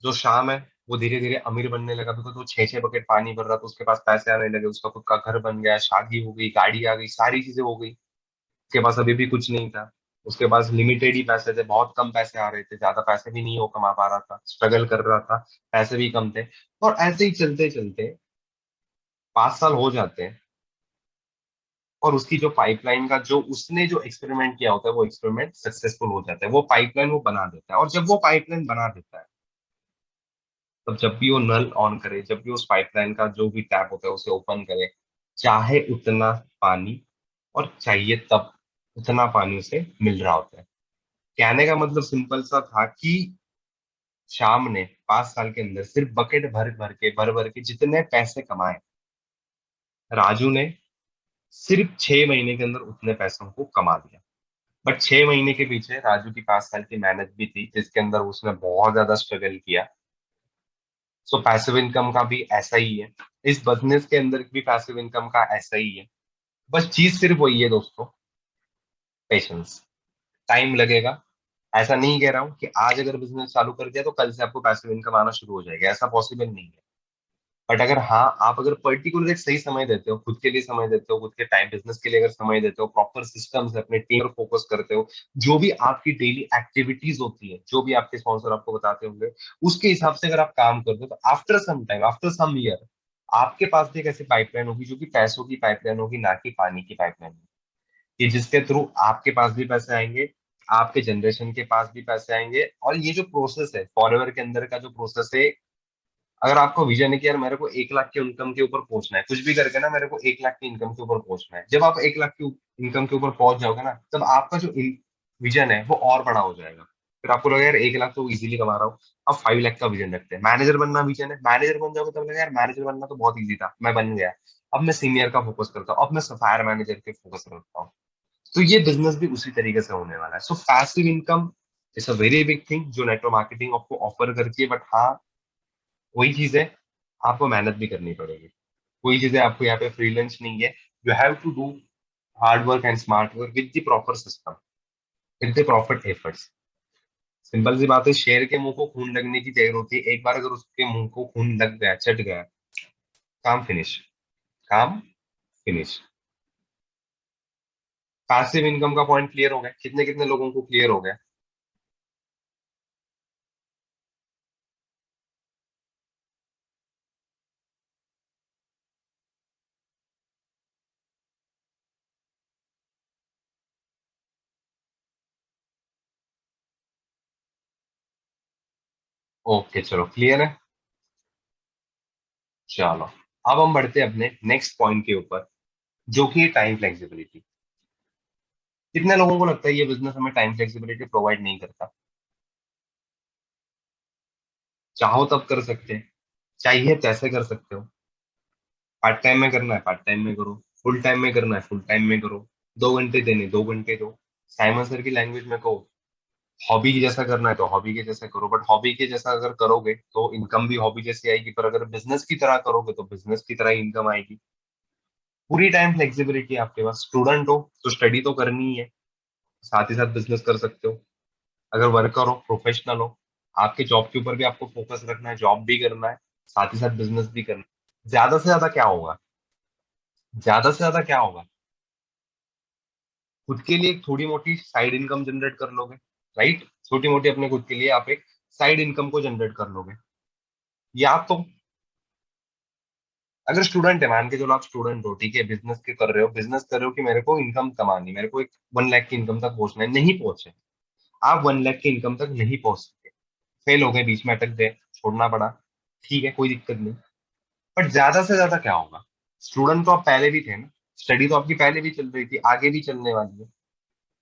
जो शाम है वो धीरे धीरे अमीर बनने लगा, बिकॉज वो 6 6 बकेट पानी भर रहा था, उसके पास पैसे आने लगे, उसका खुद का घर बन गया, शादी हो गई, गाड़ी आ गई, सारी चीजें हो गई। उसके पास अभी भी कुछ नहीं था, उसके पास लिमिटेड ही पैसे थे, बहुत कम पैसे आ रहे थे, ज्यादा पैसे भी नहीं वो कमा पा रहा था, स्ट्रगल कर रहा था, पैसे भी कम थे। और ऐसे ही चलते चलते 5 साल हो जाते हैं, और उसकी जो पाइपलाइन का जो उसने जो एक्सपेरिमेंट किया होता है वो एक्सपेरिमेंट सक्सेसफुल हो जाता है, वो पाइपलाइन वो बना देता है। और जब वो पाइपलाइन बना देता है, तब जब भी वो नल ऑन करे, जब भी उस पाइपलाइन का जो भी टैप होता है उसे ओपन करे, चाहे उतना पानी और चाहिए तब उतना पानी उसे मिल रहा होता है। कहने का मतलब सिंपल सा था कि शाम ने 5 साल के अंदर सिर्फ बकेट भर भर के जितने पैसे कमाए, राजू ने सिर्फ 6 महीने के अंदर उतने पैसों को कमा दिया। बट 6 महीने के पीछे राजू की 5 साल की मेहनत भी थी, जिसके अंदर उसने बहुत ज्यादा स्ट्रगल किया। सो पैसिव इनकम का भी ऐसा ही है, इस बिजनेस के अंदर भी पैसिव इनकम का ऐसा ही है। बस चीज सिर्फ वही है दोस्तों, पेशेंस। टाइम लगेगा। ऐसा नहीं कह रहा हूँ कि आज अगर बिजनेस चालू कर दिया तो कल से आपको पैसिव इनकम आना शुरू हो जाएगा, ऐसा पॉसिबल नहीं है। बट अगर हाँ, आप अगर पर्टिकुलर एक सही समय देते हो, खुद के लिए समय देते हो, खुद के टाइम बिजनेस के लिए अगर समय देते हो, प्रॉपर सिस्टम से अपने टीम पर फोकस करते हो, जो भी आपकी डेली एक्टिविटीज होती है, जो भी आपके स्पॉन्सर आपको बताते होंगे, उसके हिसाब से अगर आप काम करते हो, तो after some time, after some year, आपके पास भी एक ऐसी पाइपलाइन होगी जो कि पैसों की पाइपलाइन होगी, ना कि पानी की पाइपलाइन, कि जिसके थ्रू आपके पास भी पैसे आएंगे, आपके जनरेशन के पास भी पैसे आएंगे। और ये जो प्रोसेस है फॉरएवर के अंदर का जो प्रोसेस है, अगर आपको विजन है कि यार मेरे को 1 लाख के इनकम के ऊपर पहुंचना है, कुछ भी करके ना मेरे को 1 लाख की इनकम के ऊपर पहुंचना है, जब आप 1 लाख की इनकम के ऊपर पहुंच जाओगे ना, तब आपका जो विजन है वो और बड़ा हो जाएगा। फिर आपको लगेगा यार 1 लाख तो इजीली कमा रहा हूँ, अब 5 लाख का विजन रखते हैं। मैनेजर बनना विजन है, मैनेजर बन जाओगे तब लगेगा यार मैनेजर बनना तो बहुत ईजी था, मैं बन गया, अब मैं सीनियर का फोकस करता हूँ, अब मैं सफायर मैनेजर के फोकस करता हूँ। तो ये बिजनेस भी उसी तरीके से होने वाला है। So passive income is a very big thing जो नेटवर्क मार्केटिंग आपको ऑफर करती है। बट हाँ, वही चीज है, आपको मेहनत भी करनी पड़ेगी। कोई चीजें आपको यहाँ पे फ्रीलांस नहीं है, you have to do hard work and smart work with the proper system, with the proper efforts. Simple सी बात है, शेर के मुंह को खून लगने की देर होती है, एक बार अगर उसके मुंह को खून लग गया, चट गया, काम फिनिश, काम फिनिश। पैसिव इनकम का पॉइंट क्लियर हो गया? कितने कितने लोगों को क्लियर हो गया? ओके, चलो क्लियर है। चलो, अब हम बढ़ते हैं अपने नेक्स्ट पॉइंट के ऊपर, जो कि टाइम फ्लेक्सिबिलिटी। कितने लोगों को लगता है ये बिजनेस हमें टाइम फ्लेक्सिबिलिटी प्रोवाइड नहीं करता? चाहो तब कर सकते हैं, चाहिए तैसे कर सकते हो। पार्ट टाइम में करना है पार्ट टाइम में करो, फुल टाइम में करना है फुल टाइम में करो, 2 घंटे देने 2 घंटे दो। साइमन सर की लैंग्वेज में कहो, हॉबी की जैसा करना है तो हॉबी के जैसा करो, बट हॉबी के जैसा अगर करोगे तो इनकम भी हॉबी जैसी आएगी, पर अगर बिजनेस की तरह करोगे तो बिजनेस की तरह इनकम आएगी। पूरी टाइम फ्लेक्सिबिलिटी आपके पास। स्टूडेंट हो तो स्टडी तो करनी ही है, साथ ही साथ बिजनेस कर सकते हो। अगर वर्कर हो, प्रोफेशनल हो, आपके जॉब के ऊपर भी आपको फोकस रखना है, जॉब भी करना है, साथ ही साथ बिजनेस भी करना है। ज्यादा से ज्यादा क्या होगा? ज्यादा से ज्यादा क्या होगा? खुद के लिए एक थोड़ी मोटी साइड इनकम जनरेट कर लोगे, राइट? छोटी मोटी अपने खुद के लिए आप एक साइड इनकम को जनरेट कर लोगे। या तो अगर स्टूडेंट है, मान के चलो आप स्टूडेंट हो, ठीक है, बिजनेस के कर रहे हो, बिजनेस कर रहे हो कि मेरे को इनकम कमानी, मेरे को एक 1 लाख की इनकम तक पहुंचना है, नहीं पहुंचे, आप 1 लाख की इनकम तक नहीं पहुंच सके, फेल हो गए, बीच में अटक गए, छोड़ना पड़ा, ठीक है, कोई दिक्कत नहीं। बट ज्यादा से ज्यादा क्या होगा? स्टूडेंट तो आप पहले भी थे ना, स्टडी तो आपकी पहले भी चल रही थी, आगे भी चलने वाली है।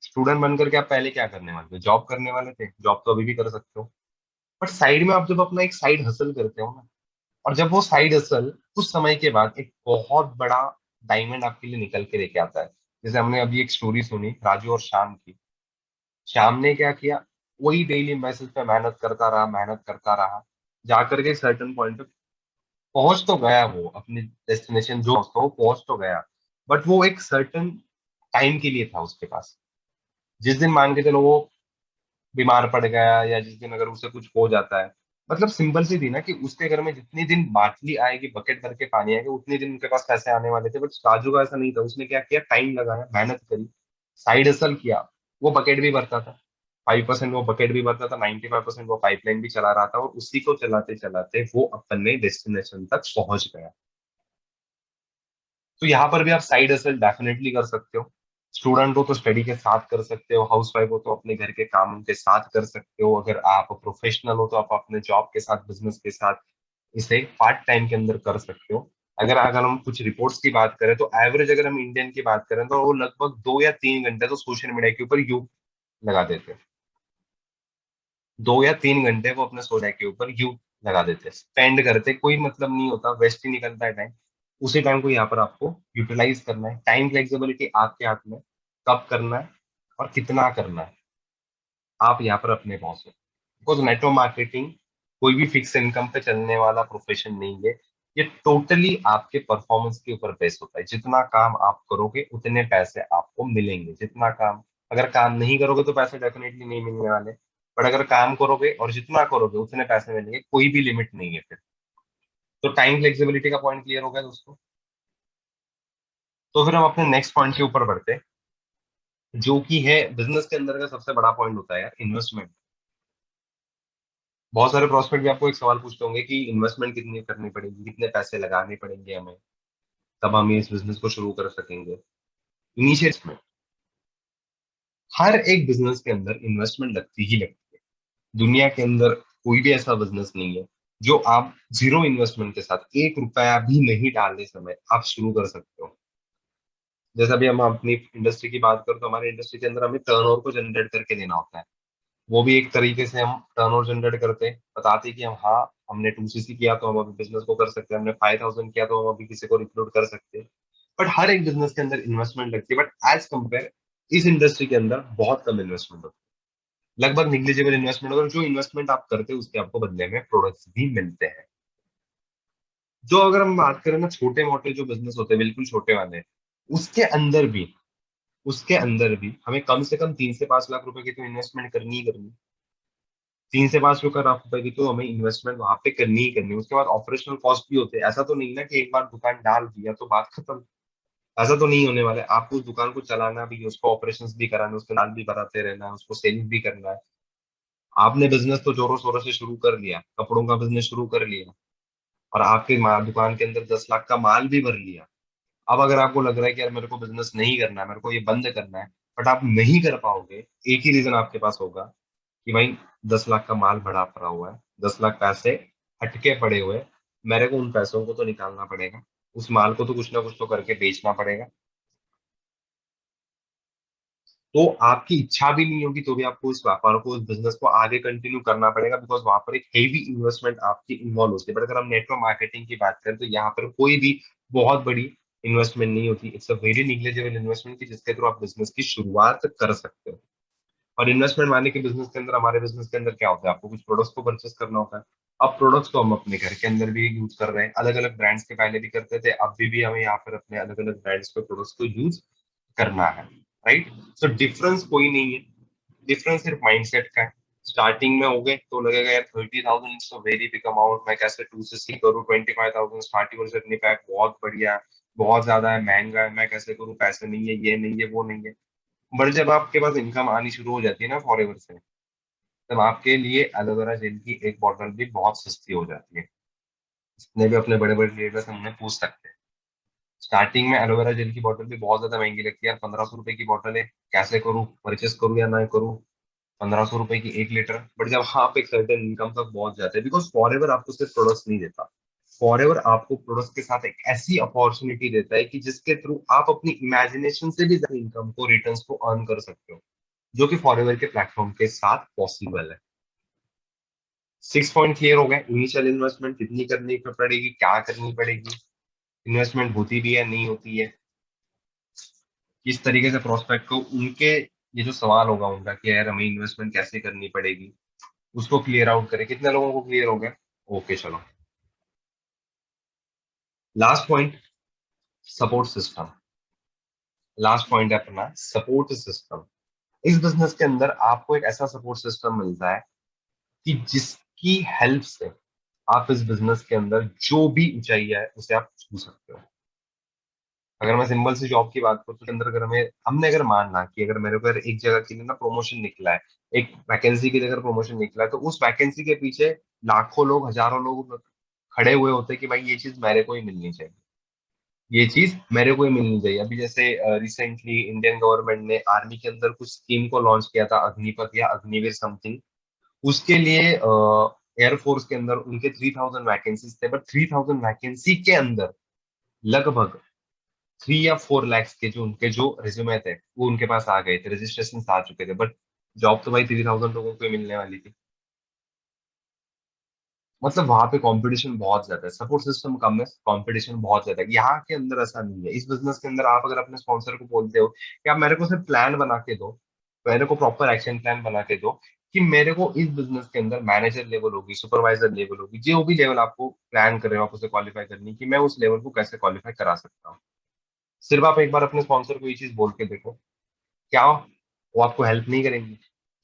स्टूडेंट बनकर के आप पहले क्या करने वाले थे? जॉब करने वाले थे, जॉब तो अभी भी कर सकते हो। बट साइड में आप जब अपना एक साइड हसल करते हो ना, और जब वो साइड हसल कुछ समय के बाद एक बहुत बड़ा डायमंड आपके लिए निकल के लेके आता है। जैसे हमने अभी एक स्टोरी सुनी राजू और श्याम की। श्याम ने क्या किया, वही डेली बेसिस पे मेहनत करता रहा, मेहनत करता रहा, जाकर के सर्टन पॉइंट पे पहुंच तो गया, वो अपनी डेस्टिनेशन जो उसको, वो पहुंच तो गया। बट वो एक सर्टन टाइम के लिए था उसके पास। जिस दिन मान के चलो वो बीमार पड़ गया, या जिस दिन अगर उसे कुछ हो जाता है, मतलब सिंपल सी थी ना कि उसके घर में जितने दिन बाटली आएगी, बकेट भर के पानी आएगा, उतने दिन उनके पास पैसे आने वाले थे। बट राजू का ऐसा नहीं था। उसने क्या किया, टाइम लगाया, मेहनत करी, साइड हसल किया। वो बकेट भी भरता था, 5% वो बकेट भी भरता था, 95% वो पाइपलाइन भी चला रहा था, और उसी को चलाते चलाते वो अपने डेस्टिनेशन तक पहुंच गया। तो यहाँ पर भी आप साइड हसल डेफिनेटली कर सकते हो। स्टूडेंट हो तो स्टडी के साथ कर सकते हो, हाउस वाइफ हो तो अपने घर के कामों के साथ कर सकते हो, अगर आप प्रोफेशनल हो तो आप अपने जॉब के साथ, बिजनेस के साथ इसे पार्ट टाइम के अंदर कर सकते हो। अगर अगर हम कुछ रिपोर्ट्स की बात करें तो एवरेज अगर हम इंडियन की बात करें तो वो लगभग 2 या 3 घंटे तो सोशल मीडिया के ऊपर यू लगा देते हैं। 2 या 3 घंटे वो अपने सोशल के ऊपर यू लगा देते हैं, स्पेंड करते, कोई मतलब नहीं होता, वेस्ट ही निकलता है टाइम। उसी टाइम को यहाँ पर आपको यूटिलाइज करना है। टाइम फ्लेक्सिबिलिटी आपके हाथ में, कब करना है और कितना करना है, आप यहाँ पर अपने बॉस हो। बिकॉज नेटवर्क मार्केटिंग कोई भी फिक्स इनकम पे चलने वाला प्रोफेशन नहीं है। ये टोटली आपके परफॉर्मेंस के ऊपर बेस होता है। जितना काम आप करोगे उतने पैसे आपको मिलेंगे। जितना काम, अगर काम नहीं करोगे तो पैसे डेफिनेटली नहीं मिलने वाले। पर अगर काम करोगे और जितना करोगे उतने पैसे मिलेंगे, कोई भी लिमिट नहीं है फिर। तो टाइम फ्लेक्सिबिलिटी का पॉइंट क्लियर हो गया दोस्तों। तो फिर हम अपने नेक्स्ट पॉइंट के ऊपर बढ़ते हैं, जो कि है बिजनेस के अंदर का सबसे बड़ा पॉइंट होता है यार, इन्वेस्टमेंट। बहुत सारे प्रोस्पेक्ट भी आपको एक सवाल पूछते होंगे कि इन्वेस्टमेंट कितनी करनी पड़ेगी, कितने पैसे लगाने पड़ेंगे हमें, तब हम इस बिजनेस को शुरू कर सकेंगे। इनिशियल, हर एक बिजनेस के अंदर इन्वेस्टमेंट लगती ही लगती है। दुनिया के अंदर कोई भी ऐसा बिजनेस नहीं है जो आप जीरो इन्वेस्टमेंट के साथ, 1 रुपया भी नहीं डालने समय आप शुरू कर सकते हो। जैसे अभी हम अपनी इंडस्ट्री की बात करें तो हमारी इंडस्ट्री के अंदर हमें टर्नओवर को जनरेट करके देना होता है। वो भी एक तरीके से हम टर्नओवर जनरेट करते हैं, बताते हैं कि हम, हाँ, हमने 2cc किया तो हम अभी बिजनेस को कर सकते हैं, हमने 5,000 किया तो हम अभी किसी को रिक्रूट कर सकते हैं। बट हर एक बिजनेस के अंदर इन्वेस्टमेंट लगती है, बट एज कंपेयर इस इंडस्ट्री के अंदर बहुत कम इन्वेस्टमेंट होती है, लगभग निग्लिजिबल इन्वेस्टमेंट। और जो इन्वेस्टमेंट आप करते हो उसके आपको बदले में प्रोडक्ट्स भी मिलते हैं। जो अगर हम बात करें ना, छोटे मोटे जो बिजनेस होते हैं, बिल्कुल छोटे वाले, उसके अंदर भी उसके अंदर भी हमें कम से कम 3 से 5 लाख रुपए की तो इन्वेस्टमेंट करनी ही करनी है। 3 से 5 लाख रुपए की तो हमें इन्वेस्टमेंट वहां पे करनी ही करनी है। उसके बाद ऑपरेशनल कॉस्ट भी होते हैं। ऐसा तो नहीं ना कि एक बार दुकान डाल दिया तो बात खत्म। ऐसा तो नहीं होने वाला है। आपको उस दुकान को चलाना भी है, उसको ऑपरेशंस भी कराना है, उसके नाम भी बनाते रहना है, उसको सेलिंग भी करना है। आपने बिजनेस तो जोरों शोरों से शुरू कर लिया, कपड़ों का बिजनेस शुरू कर लिया, और आपके दुकान के अंदर 10 लाख का माल भी भर लिया। अब अगर आपको लग रहा है कि यार मेरे को बिजनेस नहीं करना है, मेरे को ये बंद करना है, बट आप नहीं कर पाओगे। एक ही रीजन आपके पास होगा कि भाई 10 लाख का माल भरा पड़ा हुआ है, 10 लाख पैसे अटके पड़े हुए हैं, मेरे को उन पैसों को तो निकालना पड़ेगा, उस माल को तो कुछ ना कुछ तो करके बेचना पड़ेगा। तो आपकी इच्छा भी नहीं होगी तो भी आपको इस व्यापार को, इस बिजनेस को आगे कंटिन्यू करना पड़ेगा, बिकॉज वहां पर एक हेवी इन्वेस्टमेंट आपकी इन्वॉल्व होती है। बट अगर हम नेटवर्क मार्केटिंग की बात करें तो यहाँ पर कोई भी बहुत बड़ी इन्वेस्टमेंट नहीं होती। It's a very negligible investment की जिसके थ्रू आप बिजनेस की शुरुआत कर सकते हो। और इन्वेस्टमेंट माने कि बिजनेस के अंदर, हमारे बिजनेस के अंदर क्या होता है, आपको कुछ प्रोडक्ट्स को परचेस करना होता है। अब प्रोडक्ट्स को हम अपने घर के अंदर भी यूज कर रहे हैं, अलग अलग ब्रांड्स के पहले भी करते थे, अभी भी हमें यहाँ पर अपने अलग अलग ब्रांड्स के प्रोडक्ट्स को यूज करना है। राइट। सो डिफरेंस कोई नहीं है, डिफरेंस सिर्फ माइंडसेट का है। स्टार्टिंग में हो गए तो लगेगा यार 30,000 इज वेरी बिग अमाउंट, मैं कैसे 2 से 6 करूँ, 25,000 स्टार्टिंग और जर्नी पैक बहुत बढ़िया है, बहुत ज्यादा है, महंगा है, मैं कैसे करूँ, पैसे नहीं है, ये नहीं है, वो नहीं है। बट जब आपके पास इनकम आनी शुरू हो जाती है ना फॉरएवर से, तब आपके लिए एलोवेरा जेल की एक बॉटल भी बहुत सस्ती हो जाती है। जितने भी अपने बड़े बड़े लीडर्स हैं उन्हें पूछ सकते हैं। स्टार्टिंग में एलोवेरा जेल की बॉटल भी बहुत ज्यादा महंगी लगती है यार, 1500 रुपए की बॉटल है, कैसे करूँ, परचेस करूँ या ना करूँ, 1500 रुपए की 1 लीटर। बट जब आप एक सर्टेन इनकम तक पहुंच जाते हैं, बिकॉज फॉरएवर आपको सिर्फ प्रोडक्ट्स नहीं देता, फॉरएवर आपको प्रोडक्ट्स के साथ एक ऐसी अपॉर्चुनिटी देता है कि जिसके थ्रू आप अपनी इमेजिनेशन से भी ज्यादा इनकम को, रिटर्न्स को अर्न कर सकते हो, जो कि फॉरएवर के प्लेटफॉर्म के साथ पॉसिबल है। 6 पॉइंट क्लियर हो गए। इनिशियल इन्वेस्टमेंट कितनी करनी पड़ेगी, क्या करनी पड़ेगी, इन्वेस्टमेंट होती भी है नहीं होती है, किस तरीके से प्रोस्पेक्ट को उनके, ये जो सवाल होगा उनका कि यार हमें इन्वेस्टमेंट कैसे करनी पड़ेगी, उसको क्लियर आउट करें। कितने लोगों को क्लियर हो गया? ओके, चलो last point, support system. Last point है अपना सपोर्ट सिस्टम। इस बिजनेस के अंदर आपको एक ऐसा सपोर्ट सिस्टम मिलता है कि जिस की हेल्प से आप इस बिजनेस के अंदर जो भी ऊंचाई है उसे आप छू सकते हो। अगर मैं सिंपल सी जॉब की बात करूँ तो उसके अंदर अगर हमने अगर मानना कि अगर मेरे को अगर एक जगह के लिए ना प्रमोशन निकला है, एक वैकेंसी की जगह प्रमोशन निकला है, तो उस वैकेंसी के पीछे लाखों लोग, हजारों लोग खड़े हुए होते हैं कि भाई ये चीज मेरे को ही मिलनी चाहिए, ये चीज मेरे को ही मिलनी चाहिए। अभी जैसे रिसेंटली इंडियन गवर्नमेंट ने आर्मी के अंदर कुछ स्कीम को लॉन्च किया था, अग्निपथ या अग्निवीर समथिंग। उसके लिए एयरफोर्स के अंदर उनके 3000 वैकेंसीज थे, बट 3000 वैकेंसी के अंदर लगभग 3 या 4 लाख के जो रिज्यूमे थे वो उनके पास आ गए थे, रजिस्ट्रेशन आ चुके थे, बट जॉब तो भाई 3000 लोगों को ही मिलने वाली थी। मतलब वहां पे कंपटीशन बहुत ज्यादा है, सपोर्ट सिस्टम कम है, कंपटीशन बहुत ज्यादा है। यहाँ के अंदर ऐसा नहीं है। इस बिजनेस के अंदर आप अगर अपने स्पॉन्सर को बोलते हो कि आप मेरे को सिर्फ प्लान बना के दो, मेरे को प्रॉपर एक्शन प्लान बना के दो कि मेरे को इस बिजनेस के अंदर मैनेजर लेवल होगी, सुपरवाइजर लेवल होगी, जो भी लेवल आपको प्लान कर रहे हो आप उसे क्वालिफाई करनी, कि मैं उस लेवल को कैसे क्वालिफाई करा सकता हूँ। सिर्फ आप एक बार अपने स्पॉन्सर को ये चीज बोल के देखो, क्या वो आपको हेल्प नहीं करेंगे?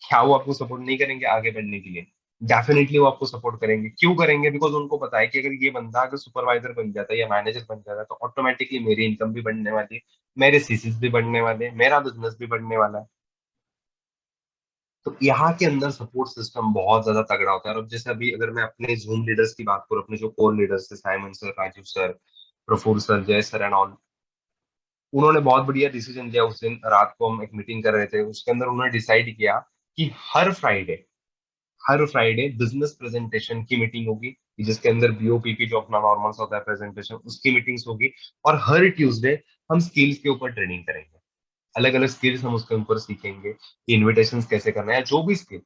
क्या वो आपको सपोर्ट नहीं करेंगे आगे बढ़ने के लिए? डेफिनेटली वो आपको सपोर्ट करेंगे। क्यों करेंगे? बिकॉज उनको पता है कि अगर ये बंदा अगर सुपरवाइजर बन जाता है या मैनेजर बन जाता है तो ऑटोमेटिकली मेरी इनकम भी बढ़ने वाली है, मेरे सीसीस भी बढ़ने वाले हैं, मेरा बिजनेस भी बढ़ने वाला है। तो यहाँ के अंदर सपोर्ट सिस्टम बहुत ज्यादा तगड़ा होता है। और अब जैसे अभी अगर मैं अपने जूम लीडर्स की बात करूँ, अपने जो कोर लीडर्स है, Simon sir, Rajiv sir, Praful sir, Jay sir and all, उन्होंने बहुत बढ़िया डिसीजन लिया। उस दिन रात को हम एक मीटिंग कर रहे थे, उसके अंदर उन्होंने डिसाइड किया कि हर फ्राइडे बिजनेस प्रेजेंटेशन की मीटिंग होगी, जिसके अंदर बीओपीपी जो अपना नॉर्मल सा होता है प्रेजेंटेशन, उसकी मीटिंग्स होगी। और हर ट्यूसडे हम स्किल्स के ऊपर ट्रेनिंग करेंगे, अलग अलग स्किल्स हम उसके ऊपर सीखेंगे कि इन्विटेशन कैसे करना है, जो भी स्किल,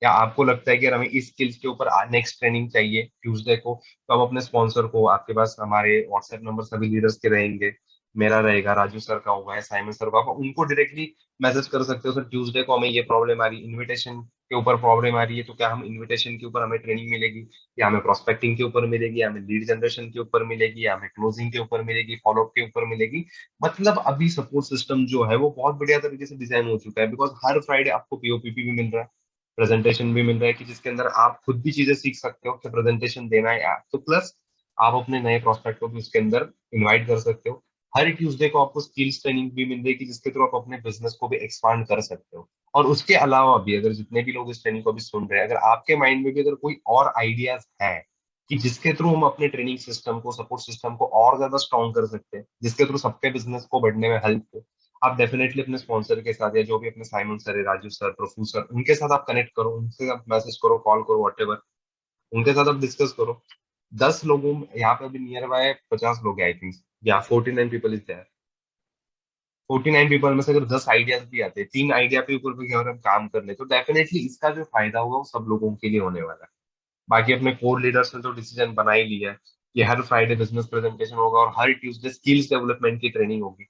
या आपको लगता है कि अगर हमें इस स्किल्स के ऊपर नेक्स्ट ट्रेनिंग चाहिए ट्यूसडे को, तो आप अपने स्पॉन्सर को, आपके पास हमारे व्हाट्सएप नंबर सभी लीडर्स के रहेंगे, मेरा रहेगा, राजू सर का होगा, साइमन सर का, आप उनको डायरेक्टली मैसेज कर सकते हो, सर ट्यूसडे को हमें ये प्रॉब्लम आ रही है, इन्विटेशन के ऊपर प्रॉब्लम आ रही है, तो क्या हम इन्विटेशन के ऊपर हमें ट्रेनिंग मिलेगी, या हमें प्रोस्पेक्टिंग के ऊपर मिलेगी, या हमें लीड जनरेशन के ऊपर मिलेगी, या हमें क्लोजिंग के ऊपर मिलेगी, फॉलोअप के ऊपर मिलेगी। मतलब अभी सपोर्ट सिस्टम जो है वो बहुत बढ़िया तरीके से डिजाइन हो चुका है, बिकॉज हर फ्राइडे आपको पीओपीपी भी मिल रहा है, प्रेजेंटेशन भी मिल रहा है, कि जिसके अंदर आप खुद भी चीजें सीख सकते हो कि प्रेजेंटेशन देना है ऐप तो, प्लस आप अपने नए प्रोस्पेक्ट को भी उसके अंदर इनवाइट कर सकते हो। हर ट्यूसडे को आपको स्किल्स ट्रेनिंग भी मिल रही है कि जिसके थ्रू आप अपने बिजनेस को भी एक्सपांड कर सकते हो। और उसके अलावा भी अगर जितने भी लोग इस ट्रेनिंग को भी सुन रहे हैं, अगर आपके माइंड में भी अगर कोई और आइडियाज है कि जिसके थ्रू हम अपने ट्रेनिंग सिस्टम को, सपोर्ट सिस्टम को और ज्यादा स्ट्रॉन्ग कर सकते हैं, जिसके थ्रू सबके बिजनेस को बढ़ने में हेल्प हो, आप डेफिनेटली अपने स्पॉन्सर के साथ, या जो भी अपने साइमन सर है, राजू सर, प्रफुल सर, उनके साथ आप कनेक्ट करो, उनसे आप मैसेज करो, कॉल करो, वॉटेवर, उनके साथ आप डिस्कस करो। 10 लोगों में यहाँ पे अभी नियर बाय 50 लोग हैं आई थिंक, या 49 पीपल इज देयर। 49 पीपल में से अगर 10 आइडियाज भी आते हैं, 3 आइडिया के ऊपर भी अगर हम काम कर ले, तो डेफिनेटली इसका जो फायदा होगा वो सब लोगों के लिए होने वाला है। बाकी अपने कोर लीडर्स ने तो डिसीजन बना ही लिया है कि हर फ्राइडे बिजनेस प्रेजेंटेशन होगा और हर ट्यूसडे स्किल्स डेवलपमेंट की ट्रेनिंग होगी।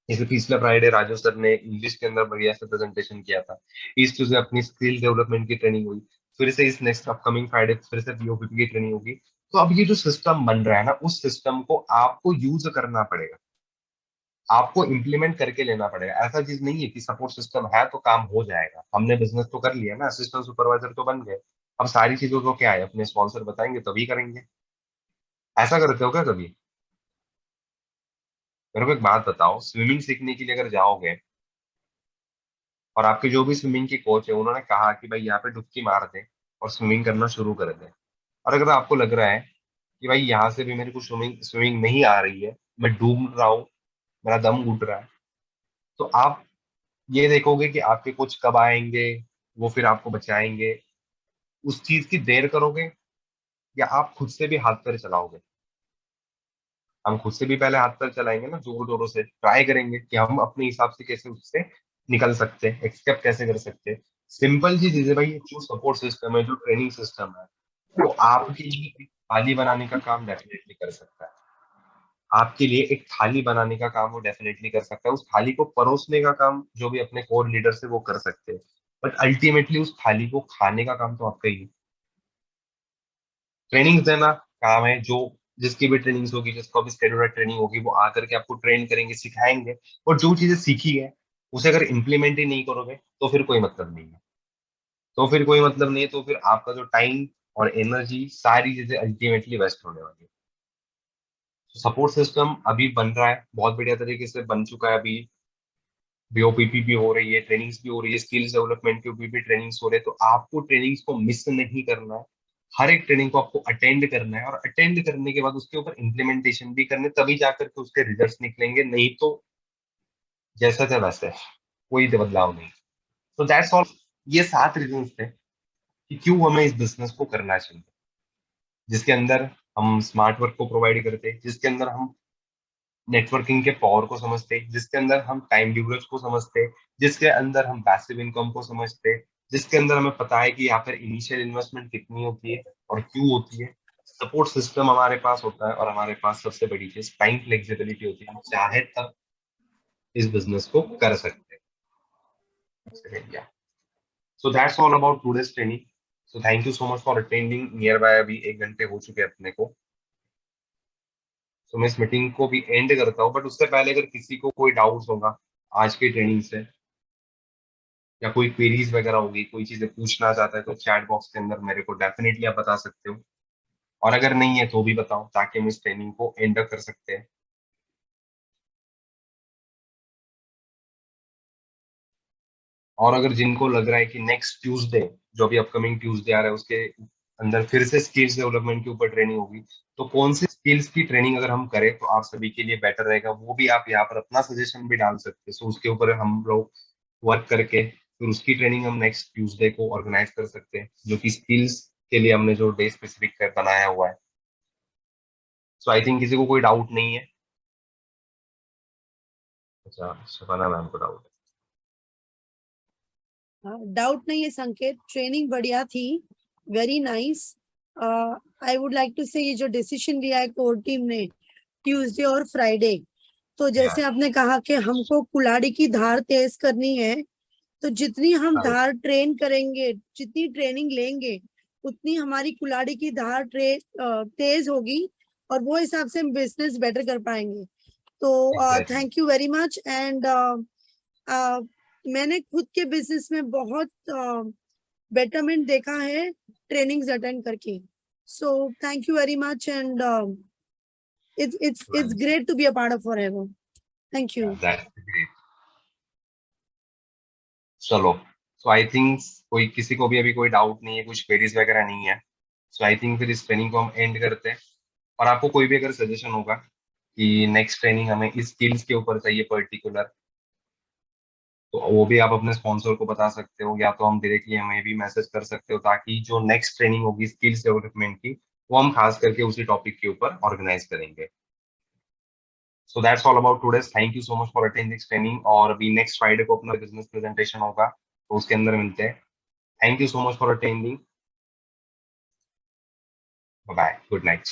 जैसे पिछले फ्राइडे राजू सर ने इंग्लिश के अंदर बढ़िया से प्रेजेंटेशन किया था, इस ट्यूसडे अपनी स्किल डेवलपमेंट की ट्रेनिंग हुई, फिर से इस नेक्स्ट अपकमिंग फ्राइडे फिर से पीओपीपी की ट्रेनिंग होगी। तो अब ये जो सिस्टम बन रहा है ना, उस सिस्टम को आपको यूज करना पड़ेगा, आपको इम्प्लीमेंट करके लेना पड़ेगा। ऐसा चीज नहीं है कि सपोर्ट सिस्टम है तो काम हो जाएगा, हमने बिजनेस तो कर लिया ना, असिस्टेंट सुपरवाइजर तो बन गए, अब सारी चीजों को क्या है अपने स्पॉन्सर बताएंगे तभी करेंगे। ऐसा करते हो क्या कभी? मेरे को एक बात बताओ, स्विमिंग सीखने के लिए अगर जाओगे और आपके जो भी स्विमिंग की कोच है उन्होंने कहा कि भाई यहाँ पे डुबकी मार दे और स्विमिंग करना शुरू कर दे, और अगर आपको लग रहा है कि भाई यहाँ से भी मेरे को स्विमिंग स्विमिंग नहीं आ रही है, मैं डूब रहा हूँ, मेरा दम घुट रहा है, तो आप ये देखोगे कि आपके कोच कब आएंगे, वो फिर आपको बचाएंगे, उस चीज की देर करोगे, या आप खुद से भी हाथ पैर चलाओगे? हम खुद से भी पहले हाथ पैर चलाएंगे ना, जोर जोरों से ट्राई करेंगे कि हम अपने हिसाब से कैसे उससे निकल सकते हैं, एक्सेप्ट कैसे कर सकते हैं। सिंपल सी चीज है भाई, जो सपोर्ट सिस्टम है, जो ट्रेनिंग सिस्टम है, वो आपके लिए एक थाली बनाने का काम डेफिनेटली कर सकता है। आपके लिए एक थाली बनाने का काम वो डेफिनेटली कर सकता है, उस थाली को परोसने का काम जो भी अपने कोर लीडर से वो कर सकते हैं, बट अल्टीमेटली उस थाली को खाने का काम तो आपका ही है। ट्रेनिंग देना काम है, जो जिसकी भी ट्रेनिंग होगी, जिसको भी स्केड्यूलर ट्रेनिंग होगी, वो आकर के आपको ट्रेन करेंगे, सिखाएंगे, और जो चीजें सीखी है उसे अगर इम्प्लीमेंट ही नहीं करोगे तो फिर कोई मतलब नहीं है। तो फिर कोई मतलब नहीं है, तो फिर आपका जो टाइम और एनर्जी सारी चीजें अल्टीमेटली वेस्ट होने वाली है। सपोर्ट सिस्टम अभी बन रहा है, बहुत बढ़िया तरीके से बन चुका है। अभी बीओपीपी भी हो रही है, ट्रेनिंग्स भी हो रही है, स्किल्स डेवलपमेंट के ऊपर भी ट्रेनिंग्स हो रहे हैं। तो आपको ट्रेनिंग्स को मिस नहीं करना है, हर एक ट्रेनिंग को आपको अटेंड करना है, और अटेंड करने के बाद उसके ऊपर इम्प्लीमेंटेशन भी करने, तभी जाकर के उसके रिजल्ट्स निकलेंगे। नहीं तो जैसा था वैसे है, कोई बदलाव नहीं। तो दैट्स ऑल। ये 7 रीजन थे कि क्यों हमें इस बिजनेस को करना चाहिए, जिसके अंदर हम स्मार्ट वर्क को प्रोवाइड करते हैं, जिसके अंदर हम नेटवर्किंग के पावर को समझते, जिसके अंदर हम टाइम लीवरेज को समझते, जिसके अंदर हम पैसिव इनकम को समझते, जिसके अंदर हमें पता है कि यहाँ पर इनिशियल इन्वेस्टमेंट कितनी होती है और क्यों होती है। सपोर्ट सिस्टम हमारे पास होता है, और हमारे पास सबसे बड़ी चीज टाइम फ्लेक्सिबिलिटी होती है। हम चाहे तब इस बिजनेस को कर सकते हैं। So that's all about today's training. So thank you so much for attending. Near by अभी 1 घंटे हो चुके हैं अपने को। तो मैं इस मीटिंग को भी एंड करता हूँ, बट उससे पहले अगर किसी को कोई डाउट्स होगा आज की ट्रेनिंग से, या कोई क्वेरीज वगैरह होगी, कोई चीजें पूछना चाहता है, तो चैट बॉक्स के अंदर मेरे को डेफिनेटली आप बता सकते हो। और अगर नहीं है तो भी बताओ, ताकि हम इस ट्रेनिंग को एंड कर सकते हैं। और अगर जिनको लग रहा है कि नेक्स्ट ट्यूसडे, जो अभी अपकमिंग ट्यूसडे आ रहा है, उसके अंदर फिर से स्किल्स डेवलपमेंट के ऊपर ट्रेनिंग होगी, तो कौन सी स्किल्स की ट्रेनिंग अगर हम करें तो आप सभी के लिए बेटर रहेगा, वो भी आप यहाँ पर अपना सजेशन भी डाल सकते हैं। सो उसके ऊपर हम लोग वर्क करके फिर उसकी ट्रेनिंग हम नेक्स्ट ट्यूसडे को ऑर्गेनाइज कर सकते हैं, जो कि स्किल्स के लिए हमने जो डे स्पेसिफिक बनाया हुआ है। सो आई थिंक किसी को कोई डाउट नहीं है। अच्छा, शबाना मैम को डाउट डाउट नहीं है संकेत, ट्रेनिंग बढ़िया थी, very nice. I would like to say ये जो डिसीजन लिया है कोर टीम ने ट्यूसडे और फ्राइडे, तो जैसे आपने कहा कि हमको कुल्हाड़ी की धार तेज करनी है, तो जितनी हम है। धार ट्रेन करेंगे, जितनी ट्रेनिंग लेंगे, उतनी हमारी कुल्हाड़ी की धार तेज होगी, और वो हिसाब से हम बिजनेस बेटर कर पाएंगे। तो Exactly. Thank you very much. And मैंने खुद के बिजनेस में बहुत बेटरमेंट देखा है ट्रेनिंग्स अटेंड करके। So thank you very much, and it's Right. great to be a part of Forever. Thank you. Yeah, that's great. चलो, सो आई थिंक कोई किसी को भी अभी कोई डाउट नहीं है, कुछ क्वेरीज वगैरह नहीं है। सो आई थिंक फिर इस ट्रेनिंग को हम एंड करते हैं। और आपको कोई भी अगर सजेशन होगा कि नेक्स्ट ट्रेनिंग हमें इस स्किल्स के ऊपर चाहिए पर्टिकुलर, तो वो भी आप अपने स्पॉन्सर को बता सकते हो, या तो हम डायरेक्टली हमें भी मैसेज कर सकते हो, ताकि जो नेक्स्ट ट्रेनिंग होगी स्किल्स डेवलपमेंट की, वो हम खास करके उसी टॉपिक के ऊपर ऑर्गेनाइज करेंगे। So that's all about today. Thank you so much for attending this training. और अभी नेक्स्ट फ्राइडे को अपना बिजनेस प्रेजेंटेशन होगा, तो उसके अंदर मिलते हैं। Thank you so much for attending. Bye, good night.